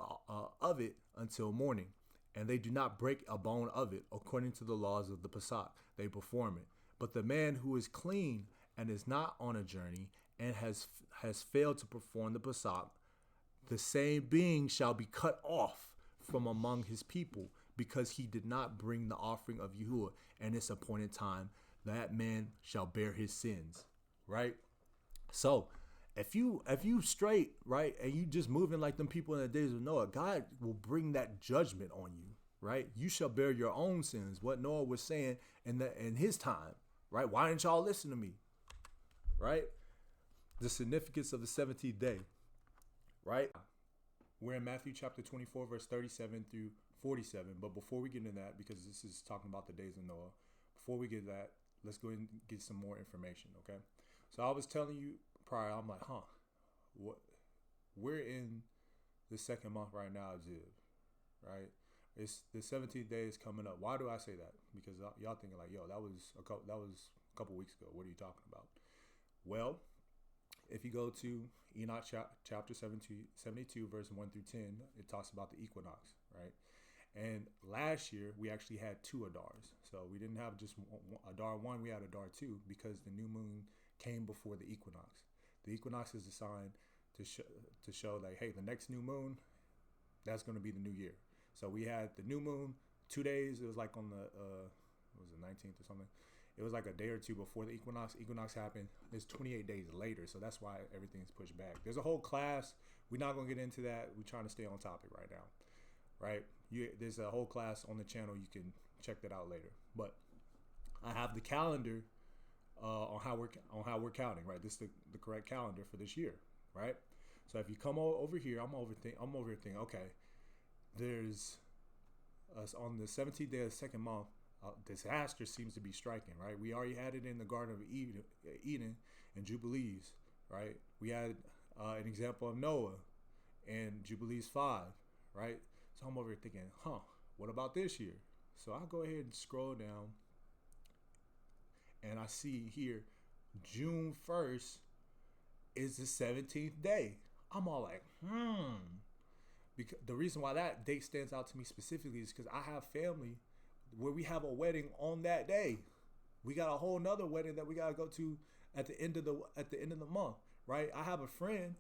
of it until morning, and they do not break a bone of it, according to the laws of the Pesach. They perform it. But the man who is clean and is not on a journey and has failed to perform the Pesach, the same being shall be cut off from among his people, because he did not bring the offering of Yahuwah in its appointed time. That man shall bear his sins, right? So if you straight, right, and you just moving like them people in the days of Noah, God will bring that judgment on you, right? You shall bear your own sins. What Noah was saying in his time, right? Why didn't y'all listen to me, right? The significance of the 17th day, right? We're in Matthew chapter 24, verse 37 through 47. But before we get into that, because this is talking about the days of Noah, before we get that, let's go ahead and get some more information, okay? So I was telling you prior, I'm like, what? We're in the second month right now of Ziv, right? It's the 17th day is coming up. Why do I say that? Because y'all thinking like, yo, that was a couple weeks ago. What are you talking about? Well, if you go to Enoch chapter 72, verse 1 through 10, it talks about the equinox, right? And last year, we actually had 2 Adars. So we didn't have just Adar 1, we had Adar 2, because the new moon came before the equinox. The equinox is a sign to show like, hey, the next new moon, that's going to be the new year. So we had the new moon 2 days. It was like on the, what was it, 19th or something? It was like a day or two before the equinox. Equinox happened. It's 28 days later. So that's why everything's pushed back. There's a whole class. We're not going to get into that. We're trying to stay on topic right now, right? There's a whole class on the channel. You can check that out later. But I have the calendar on how we're counting, right? This is the correct calendar for this year, right? So if you come over here, I'm over here thinking, okay, there's us on the 17th day of the second month. Disaster seems to be striking, right? We already had it in the Garden of Eden and Jubilees, right? We had an example of Noah and Jubilees 5, right? So I'm over here thinking, what about this year? So I'll go ahead and scroll down, and I see here June 1st is the 17th day. I'm all like, Because the reason why that date stands out to me specifically is because I have family where we have a wedding on that day. We got a whole nother wedding that we gotta go to at the end of the month, right? I have a friend,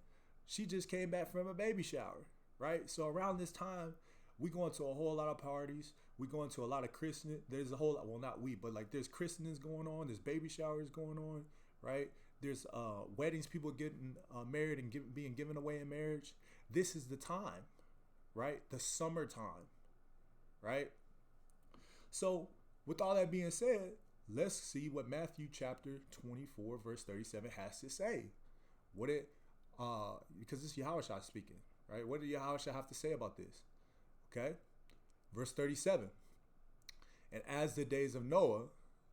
she just came back from a baby shower, right? So around this time, we going to a whole lot of parties. We going to a lot of christening. There's a whole lot, well, not we, but like there's christenings going on. There's baby showers going on, right? There's weddings, people getting married and being given away in marriage. This is the time, right? The summertime, right? So with all that being said, let's see what Matthew chapter 24, verse 37 has to say. Because this is Yahawah speaking, right? What did Yahawah have to say about this? Okay. Verse 37. And as the days of Noah,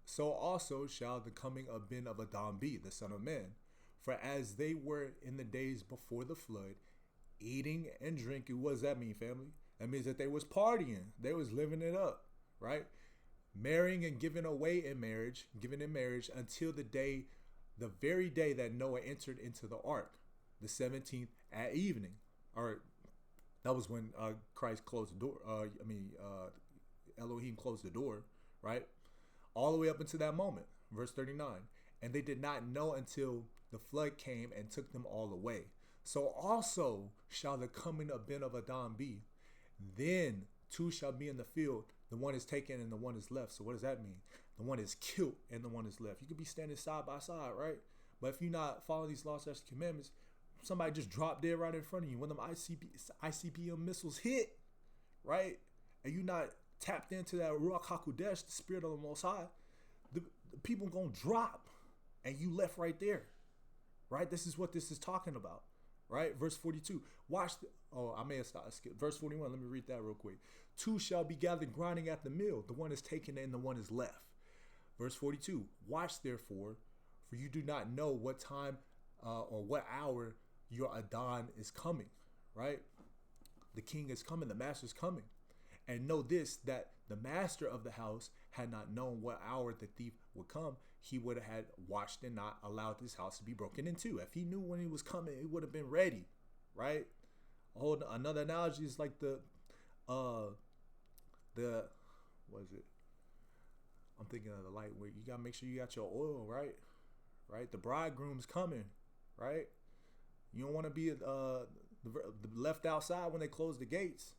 so also shall the coming of Ben of Adam be, the son of man. For as they were in the days before the flood, eating and drinking. What does that mean, family? That means that they was partying. They was living it up, right? Marrying and giving in marriage until the very day that Noah entered into the ark, the 17th at evening. Or that was when Christ closed the door. Elohim closed the door, right? All the way up until that moment, verse 39. And they did not know until the flood came and took them all away. So also shall the coming of Ben of Adam be. Then 2 shall be in the field. The one is taken and the one is left. So what does that mean? The one is killed and the one is left. You could be standing side by side, right? But if you're not following these laws, statutes, and commandments, somebody just dropped dead right in front of you. When them ICBM missiles hit, right? And you're not tapped into that Ruach HaKodesh, the Spirit of the Most High, the people gonna drop, and you left right there, right? This is what this is talking about, right? Verse 42. I may have skipped. Verse 41. Let me read that real quick. Two shall be gathered grinding at the mill. The one is taken and the one is left. Verse 42. Watch therefore, for you do not know what time or what hour your Adon is coming, right? The king is coming. The master is coming. And know this, that the master of the house had not known what hour the thief would come, he would have had watched and not allowed this house to be broken into. If he knew when he was coming, he would have been ready, right? Another analogy is like what is it? I'm thinking of the light where you gotta make sure you got your oil, right? Right? The bridegroom's coming, right? You don't want to be left outside when they close the gates.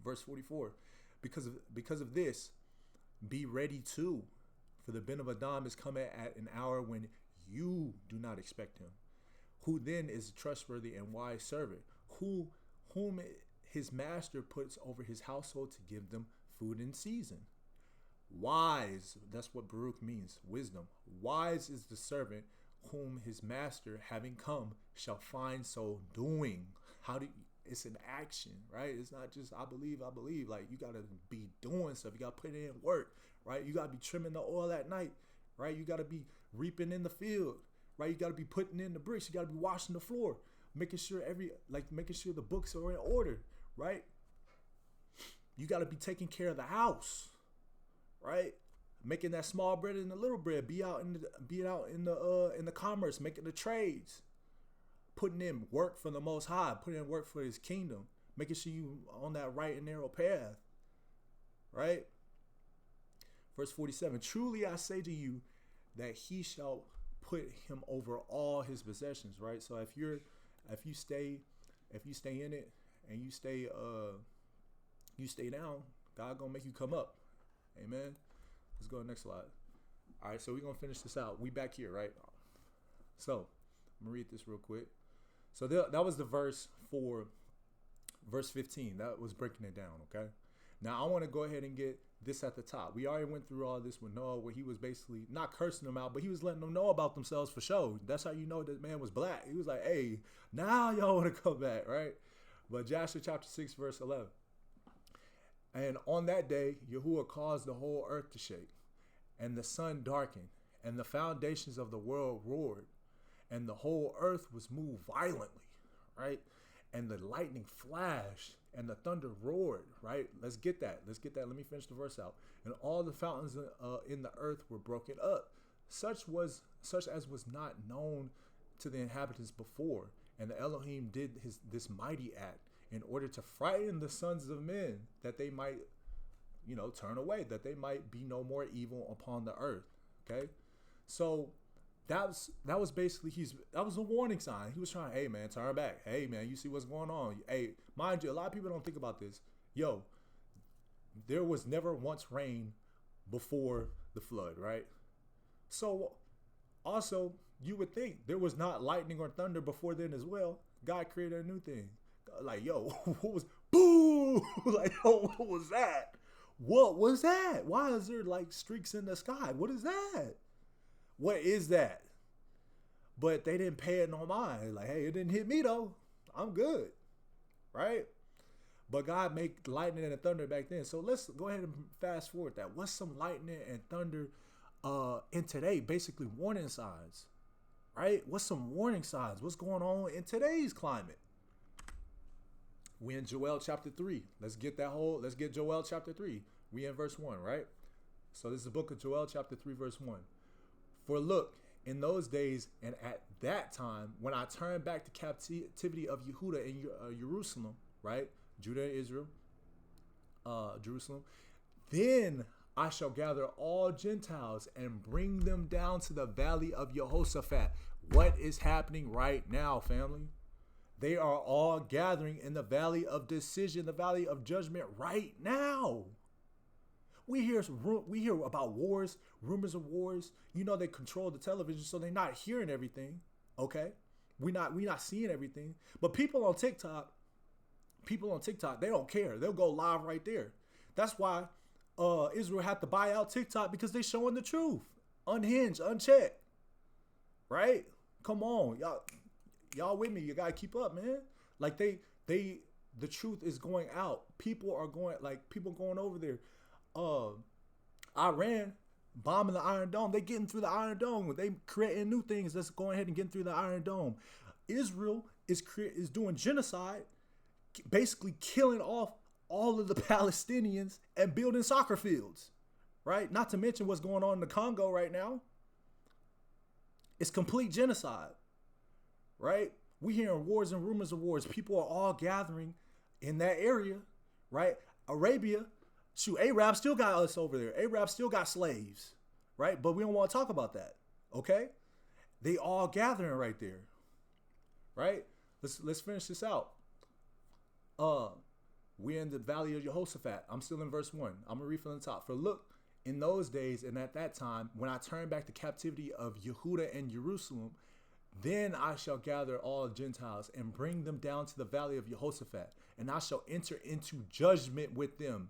Verse 44, because of this, be ready too, for the Ben of Adam is coming at an hour when you do not expect him. Who then is a trustworthy and wise servant, whom his master puts over his household to give them food in season. Wise, that's what Baruch means, wisdom. Wise is the servant whom his master, having come, shall find so doing. It's an action, right? It's not just I believe. Like, you gotta be doing stuff. You gotta put in work, right? You gotta be trimming the oil at night, right? You gotta be reaping in the field, right? You gotta be putting in the bricks. You gotta be washing the floor, making sure the books are in order, right? You gotta be taking care of the house, right? Making that small bread and the little bread. Be out in the commerce, making the trades. Putting in work for the Most High, putting in work for his kingdom, making sure you on that right and narrow path, right? Verse 47, truly I say to you that he shall put him over all his possessions, right? So if you stay in it and you stay down, God gonna make you come up. Amen. Let's go to the next slide. All right, so we're gonna finish this out. We back here, right? So I'm gonna read this real quick. So that was the verse for verse 15. That was breaking it down, okay? Now, I want to go ahead and get this at the top. We already went through all this with Noah, where he was basically not cursing them out, but he was letting them know about themselves for sure. That's how you know that man was black. He was like, hey, now y'all want to come back, right? But Joshua chapter 6, verse 11. And on that day, Yahuwah caused the whole earth to shake, and the sun darkened, and the foundations of the world roared. And the whole earth was moved violently, right? And the lightning flashed and the thunder roared, right? Let's get that. Let me finish the verse out. And all the fountains in the earth were broken up, such as was not known to the inhabitants before. And the Elohim did this mighty act in order to frighten the sons of men, that they might, turn away, that they might be no more evil upon the earth. Okay, so. That was basically that was a warning sign. He was trying, hey man, turn back. Hey man, you see what's going on. Hey, mind you, a lot of people don't think about this. Yo, there was never once rain before the flood, right? So also, you would think there was not lightning or thunder before then as well. God created a new thing. Like, yo, what was boo? Like, yo, what was that? What was that? Why is there like streaks in the sky? What is that? What is that? But they didn't pay it no mind. Like, hey, it didn't hit me though. I'm good, right? But God made lightning and thunder back then. So let's go ahead and fast forward that. What's some lightning and thunder in today? Basically warning signs, right? What's some warning signs? What's going on in today's climate? We in Joel chapter 3. Let's get Joel chapter 3. We in verse 1, right? So this is the book of Joel chapter 3, verse 1. For look, in those days and at that time, when I turn back the captivity of Yehuda and Jerusalem, right? Judah and Israel, Jerusalem, then I shall gather all Gentiles and bring them down to the valley of Jehoshaphat. What is happening right now, family? They are all gathering in the valley of decision, the valley of judgment right now. We hear about wars, rumors of wars. They control the television, so they're not hearing everything. Okay, we not seeing everything. But people on TikTok, they don't care. They'll go live right there. That's why Israel had to buy out TikTok, because they showing the truth, unhinged, unchecked. Right? Come on, y'all with me? You gotta keep up, man. Like the truth is going out. People going over there. Iran bombing the Iron Dome. They getting through the Iron Dome. They creating new things that's going ahead and getting through the Iron Dome. Israel is doing genocide, basically killing off all of the Palestinians and building soccer fields, right? Not to mention what's going on in the Congo right now. It's complete genocide, right? We hearing wars and rumors of wars. People are all gathering in that area, right? Arabia, shoot, Arab still got us over there. Arab still got slaves, right? But we don't want to talk about that, okay? They all gathering right there, right? Let's finish this out. We're in the valley of Jehoshaphat. I'm still in verse 1. I'm going to read from the top. For look, in those days and at that time, when I turn back the captivity of Yehuda and Jerusalem, then I shall gather all Gentiles and bring them down to the valley of Jehoshaphat, and I shall enter into judgment with them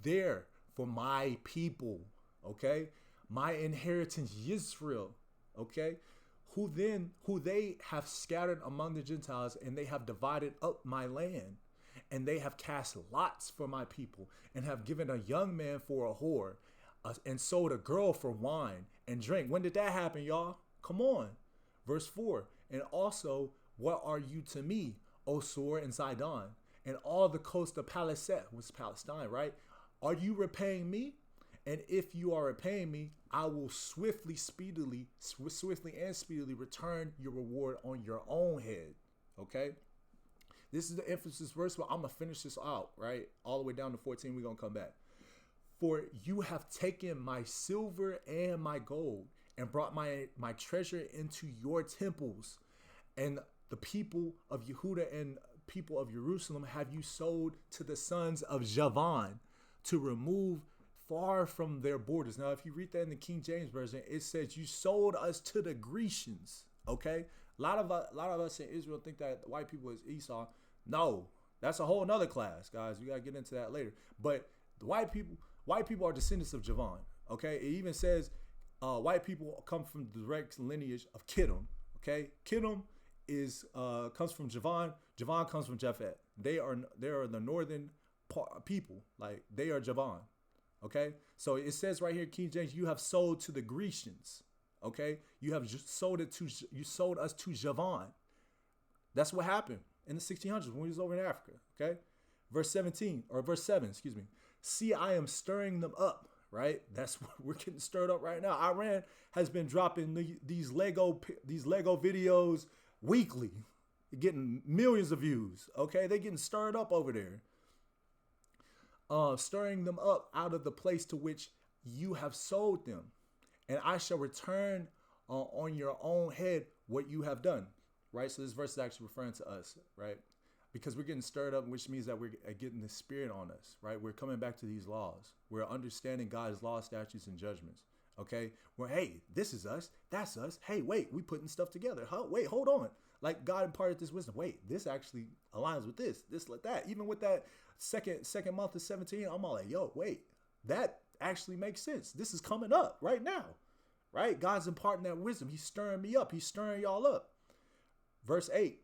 there for my people, okay? My inheritance, Yisrael, okay? Who they have scattered among the Gentiles, and they have divided up my land. And they have cast lots for my people, and have given a young man for a whore, and sold a girl for wine and drink. When did that happen, y'all? Come on. Verse 4. And also, what are you to me, O Sor and Zidon, and all the coast of Palestine, which is Palestine, right? Are you repaying me? And if you are repaying me, I will swiftly and speedily return your reward on your own head. Okay? This is the emphasis verse, but I'm going to finish this out, right? All the way down to 14, we're going to come back. For you have taken my silver and my gold, and brought my treasure into your temples. And the people of Yehuda and people of Jerusalem have you sold to the sons of Javan, to remove far from their borders. Now, if you read that in the King James Version, it says you sold us to the Grecians, okay? A lot of us in Israel think that white people is Esau. No, that's a whole nother class, guys. We gotta get into that later. But the white people are descendants of Javan. Okay, it even says white people come from the direct lineage of Kittim. Okay, Kittim comes from Javan. Javan comes from Japhet. They are the northern people. Like, they are Javan. Okay, so it says right here, King James, you have sold to the Grecians. Okay, you sold us to Javan. That's what happened in the 1600s when we was over in Africa. Okay, verse 7. Excuse me. See, I am stirring them up. Right, that's what we're getting stirred up right now. Iran has been dropping these Lego videos weekly, getting millions of views. Okay, they're getting stirred up over there. Stirring them up out of the place to which you have sold them. And I shall return on your own head what you have done. Right? So this verse is actually referring to us, right? Because we're getting stirred up, which means that we're getting the Spirit on us, right? We're coming back to these laws. We're understanding God's laws, statutes, and judgments, okay? Where, hey, this is us. That's us. Hey, wait, we putting stuff together. Huh? Wait, hold on. Like, God imparted this wisdom. Wait, this actually aligns with this like that. Even with that second month of 17, I'm all like, yo, wait, that actually makes sense. This is coming up right now, right? God's imparting that wisdom. He's stirring me up. He's stirring y'all up. Verse 8.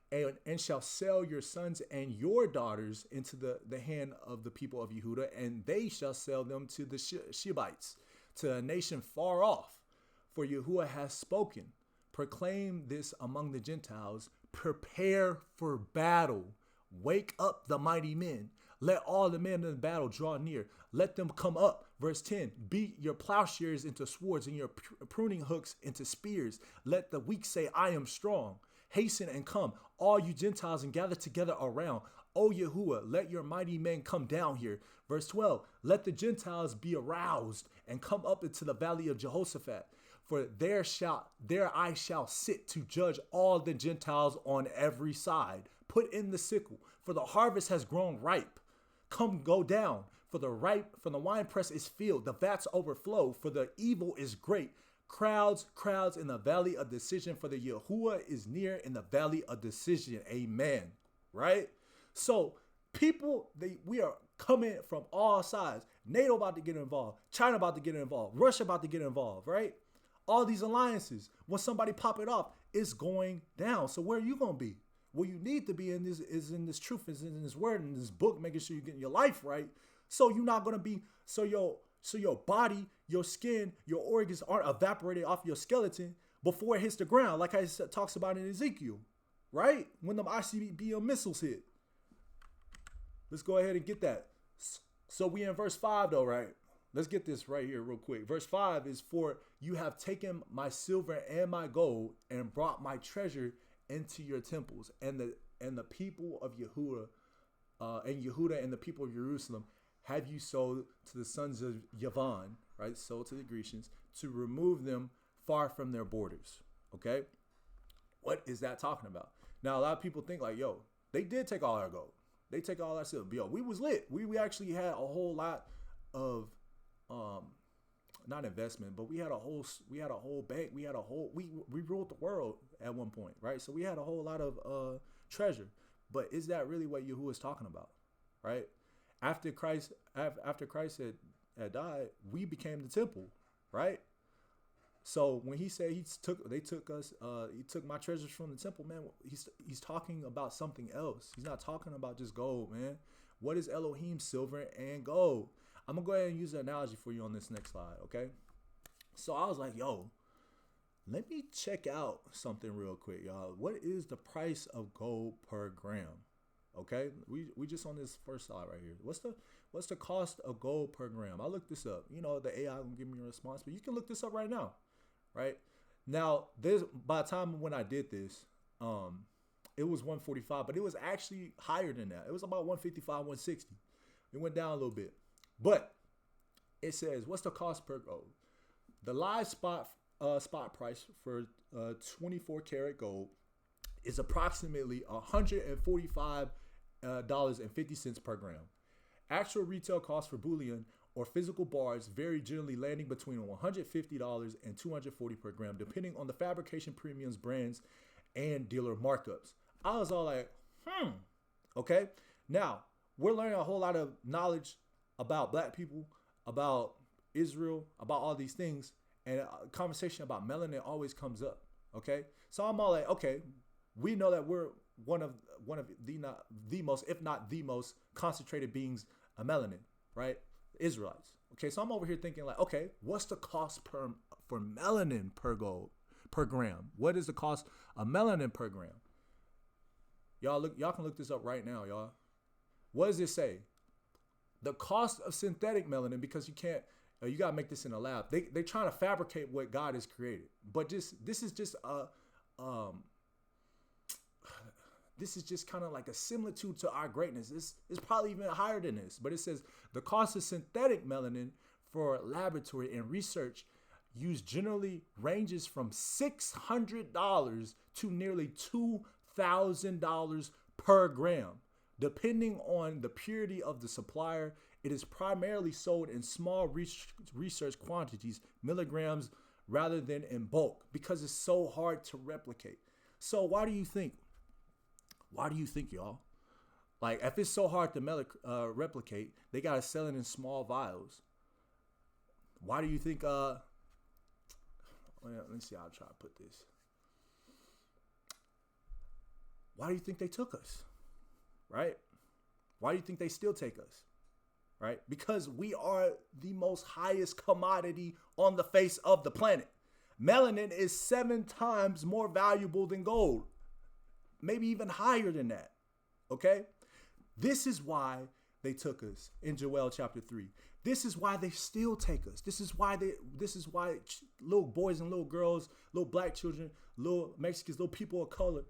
And shall sell your sons and your daughters into the hand of the people of Yehuda, and they shall sell them to the Shebites, to a nation far off. For Yahuwah has spoken. Proclaim this among the Gentiles. Prepare for battle. Wake up the mighty men. Let all the men in the battle draw near. Let them come up. Verse 10, beat your plowshares into swords and your pruning hooks into spears. Let the weak say, I am strong. Hasten and come, all you Gentiles, and gather together around. O Yahuwah, let your mighty men come down here. Verse 12, let the Gentiles be aroused and come up into the valley of Jehoshaphat. For there I shall sit to judge all the Gentiles on every side. Put in the sickle, for the harvest has grown ripe. Come, go down, for the winepress is filled, the vats overflow, for the evil is great. Crowds in the valley of decision, for the Yahuwah is near in the valley of decision. Amen. Right? So people, we are coming from all sides. NATO about to get involved. China about to get involved. Russia about to get involved, right? All these alliances. When somebody pop it off, it's going down. So where are you going to be? Where you need to be in this is in this truth, is in this word, in this book, making sure you're getting your life right. So you're not going to be, so your body, your skin, your organs aren't evaporated off your skeleton before it hits the ground, like I talks about in Ezekiel, right? When them ICBM missiles hit. Let's go ahead and get that. So we in verse 5 though, right? Let's get this right here real quick. Verse 5 is, for you have taken my silver and my gold and brought my treasure into your temples, and the people of Yehuda and the people of Jerusalem have you sold to the sons of Yavon, right? Sold to the Grecians to remove them far from their borders. Okay, what is that talking about? Now a lot of people think like, yo, they did take all our gold, they take all our silver. Yo, we was lit. We actually had a whole lot of not investment, but we had a whole bank. We ruled the world at one point, right? So we had a whole lot of treasure. But is that really what Yahuwah is talking about, right? After Christ had died, we became the temple, right? So when he said he took my treasures from the temple, man, he's talking about something else. He's not talking about just gold, man. What is Elohim, silver and gold? I'm gonna go ahead and use an analogy for you on this next slide, okay? So I was like, yo, let me check out something real quick, y'all. What is the price of gold per gram? Okay, we just on this first slide right here. What's the cost of gold per gram? I looked this up. You know, the AI will give me a response, but you can look this up right now, right? Now, by the time when I did this, it was 145, but it was actually higher than that. It was about 155, 160. It went down a little bit, but it says, what's the cost per gold? The live spot price for 24 karat gold is approximately $145.50 per gram. Actual retail costs for bullion or physical bars vary, generally landing between $150 and $240 per gram, depending on the fabrication premiums, brands, and dealer markups. I was all like, okay. Now, we're learning a whole lot of knowledge about black people, about Israel, about all these things, and a conversation about melanin always comes up, okay? So I'm all like, okay, we know that we're one of the most, if not the most concentrated beings of melanin, right? Israelites. Okay, so I'm over here thinking like, okay, what's the cost for melanin per gram? What is the cost of melanin per gram? Y'all can look this up right now, y'all. What does it say? The cost of synthetic melanin, because you can't, you gotta make this in a lab. They're trying to fabricate what God has created, but this is just kind of like a similitude to our greatness. This is probably even higher than this, but it says the cost of synthetic melanin for laboratory and research use generally ranges from $600 to nearly $2,000 per gram. Depending on the purity of the supplier, it is primarily sold in small research quantities, milligrams, rather than in bulk, because it's so hard to replicate. So why do you think, y'all? Like, if it's so hard to replicate, they got to sell it in small vials. Why do you think, let me see how I'll try to put this. Why do you think they took us? Right? Why do you think they still take us? Right? Because we are the most highest commodity on the face of the planet. Melanin is 7 times more valuable than gold. Maybe even higher than that. Okay? This is why they took us in Joel chapter 3. This is why they still take us. This is why little boys and little girls, little black children, little Mexicans, little people of color,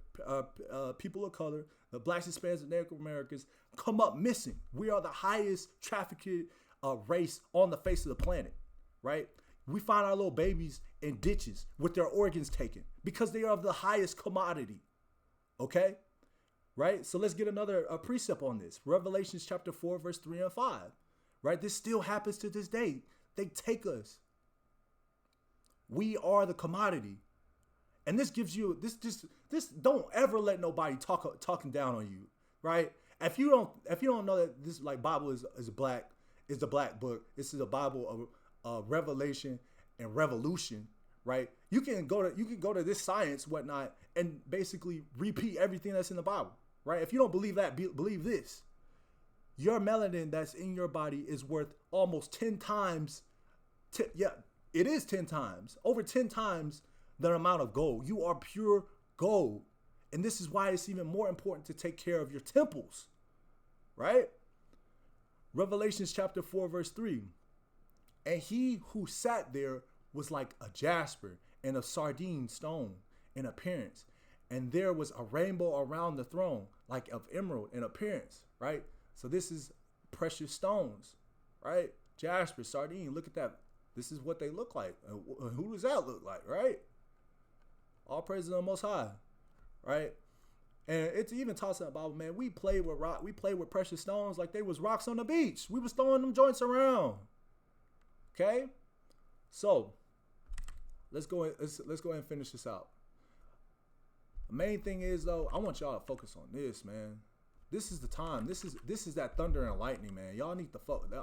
the blacks, Hispanics, and Native Americans come up missing. We are the highest trafficked race on the face of the planet, right? We find our little babies in ditches with their organs taken because they are of the highest commodity, okay? Right? So let's get another precept on this. Revelations chapter 4, verse 3 and 5, right? This still happens to this day. They take us. We are the commodity. And this gives you, this don't ever let nobody talking down on you, right? If you don't know that this like Bible is the black book. This is a Bible of revelation and revolution, right? You can go to this science whatnot and basically repeat everything that's in the Bible, right? If you don't believe that, believe this: your melanin that's in your body is worth almost 10 times. It is 10 times, over 10 times the amount of gold. You are pure gold. And this is why it's even more important to take care of your temples, right? Revelations chapter 4, verse 3. And he who sat there was like a jasper and a sardine stone in appearance. And there was a rainbow around the throne, like of emerald in appearance, right? So this is precious stones, right? Jasper, sardine, look at that. This is what they look like. Who does that look like, right? All praise to the Most High. Right, and it even talks about, man, we played with precious stones like they was rocks on the beach. We was throwing them joints around. Okay, so let's go ahead and finish this out. The main thing is though, I want y'all to focus on this, man. This is the time. This is that thunder and lightning, man. Y'all need to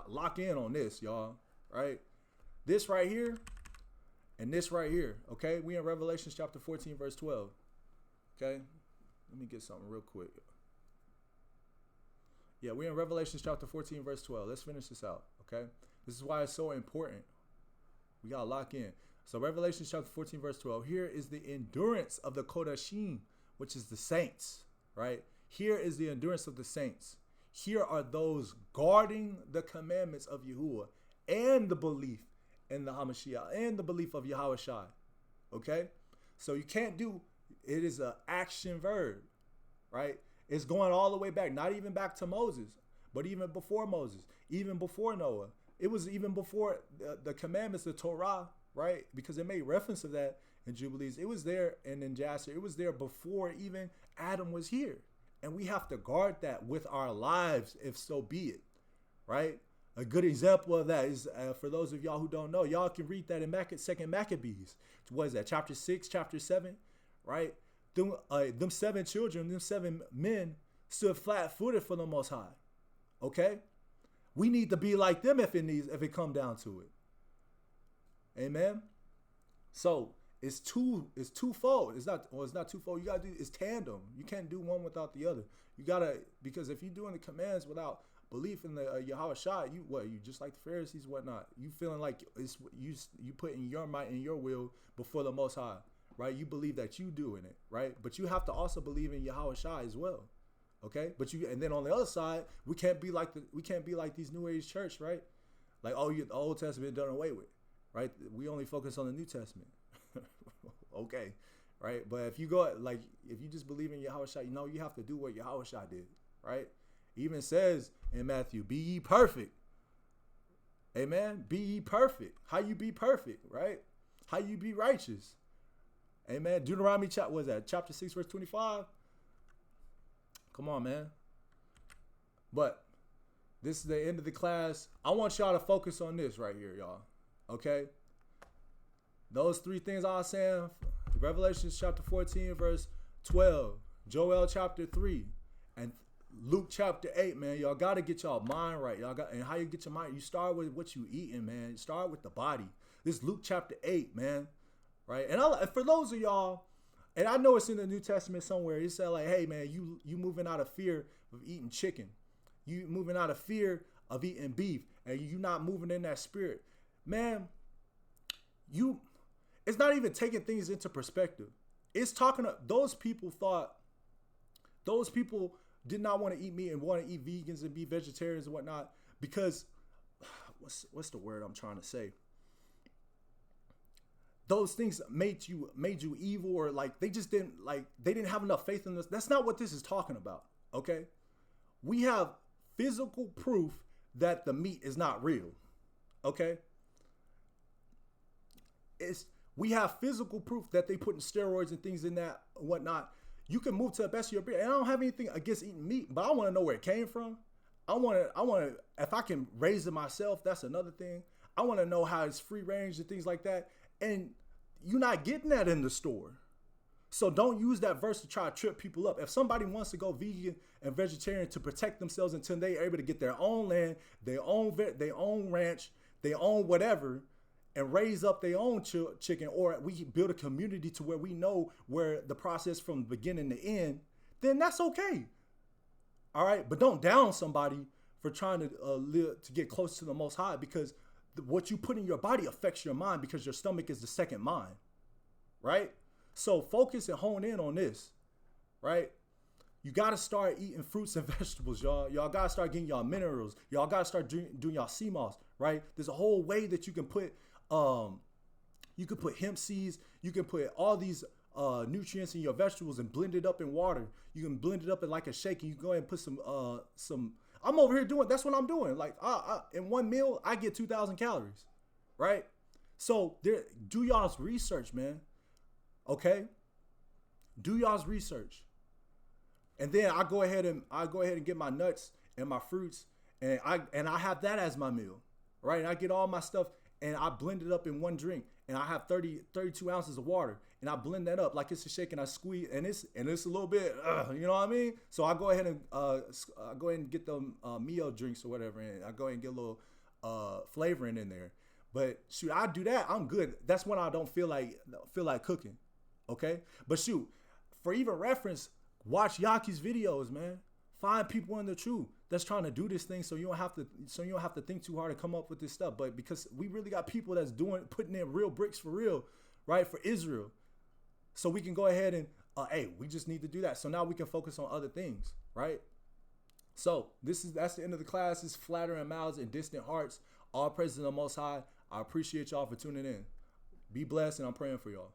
lock in on this, y'all. Right, this right here, and this right here. Okay, we in Revelation chapter 14, verse 12. Okay, let me get something real quick. Yeah, we're in Revelation chapter 14, verse 12. Let's finish this out, okay? This is why it's so important. We got to lock in. So Revelation chapter 14, verse 12. Here is the endurance of the Kodashim, which is the saints, right? Here is the endurance of the saints. Here are those guarding the commandments of Yahuwah and the belief in the Hamashiach and the belief of Yahawah, okay? So you can't do... It is an action verb, right? It's going all the way back, not even back to Moses, but even before Moses, even before Noah. It was even before the commandments, the Torah, right? Because it made reference to that in Jubilees. It was there, and in Jasher, it was there before even Adam was here. And we have to guard that with our lives, if so be it, right? A good example of that is, for those of y'all who don't know, y'all can read that in 2nd Maccabees. What is that, chapter 6, chapter 7? Right? Them 7 children, them 7 men stood flat-footed for the Most High. Okay? We need to be like them if it come down to it. Amen? So it's twofold. It's not twofold. You gotta do it's tandem. You can't do one without the other. You gotta, because if you're doing the commands without belief in the Yahawah, you just like the Pharisees, whatnot. You feeling like it's you putting your might and your will before the Most High. Right, you believe that you doing it, right? But you have to also believe in Yahawah as well, okay? And then on the other side, we can't be like these New Age church, right? Like, the Old Testament done away with, right? We only focus on the New Testament, okay, right? But if you just believe in Yahawah, you have to do what Yahawah did, right? It even says in Matthew, "Be ye perfect." Amen. Be ye perfect. How you be perfect, right? How you be righteous. Amen. Deuteronomy chapter 6, verse 25. Come on, man. But this is the end of the class. I want y'all to focus on this right here, y'all. Okay? Those 3 things I was saying, Revelation chapter 14, verse 12, Joel chapter 3, and Luke chapter 8, man. Y'all got to get y'all mind right. And how you get your mind? You start with what you eating, man. You start with the body. This is Luke chapter 8, man. Right, and for those of y'all, and I know it's in the New Testament somewhere, it said like, hey man, you moving out of fear of eating chicken, you moving out of fear of eating beef, and you not moving in that spirit, man. It's not even taking things into perspective. It's talking to those people did not want to eat meat and want to eat vegans and be vegetarians and whatnot because what's the word I'm trying to say? Those things made you evil, or like they didn't have enough faith in this. That's not what this is talking about. Okay, we have physical proof that the meat is not real. Okay, we have physical proof that they put in steroids and things in that and whatnot. You can move to the best of your ability. And I don't have anything against eating meat, but I want to know where it came from. I want to, if I can raise it myself, that's another thing. I want to know how it's free range and things like that. And you're not getting that in the store. So don't use that verse to try to trip people up. If somebody wants to go vegan and vegetarian to protect themselves until they're able to get their own land, their own ranch, their own whatever, and raise up their own chicken, or we build a community to where we know where the process from beginning to end, then that's okay. All right, but don't down somebody for trying to live to get close to the Most High, because what you put in your body affects your mind, because your stomach is the second mind, right? So focus and hone in on this, right? You got to start eating fruits and vegetables, y'all. Y'all got to start getting y'all minerals. Y'all got to start doing y'all sea moss, right? There's a whole way that you can put hemp seeds. You can put all these nutrients in your vegetables and blend it up in water. You can blend it up in like a shake, and you go ahead and put some. I'm over here doing. That's what I'm doing. Like in one meal, I get 2,000 calories, right? So do y'all's research, man. Okay, do y'all's research, and then I go ahead and get my nuts and my fruits, and I have that as my meal, right? And I get all my stuff and I blend it up in one drink, and I have 32 ounces of water, and I blend that up like it's a shake, and I squeeze, and it's a little bit, you know what I mean? So I go ahead and get them meal drinks or whatever, and I go ahead and get a little flavoring in there. But shoot, I do that, I'm good. That's when I don't feel like cooking. Okay, but shoot, for even reference, watch Yaki's videos, man. Find people in the truth that's trying to do this thing, so you don't have to think too hard to come up with this stuff. But because we really got people that's putting in real bricks for real, right, for Israel, so we can go ahead and hey, we just need to do that. So now we can focus on other things, right? So that's the end of the class. It's Flattering Mouths and Distant Hearts. All praise to the Most High. I appreciate y'all for tuning in. Be blessed, and I'm praying for y'all.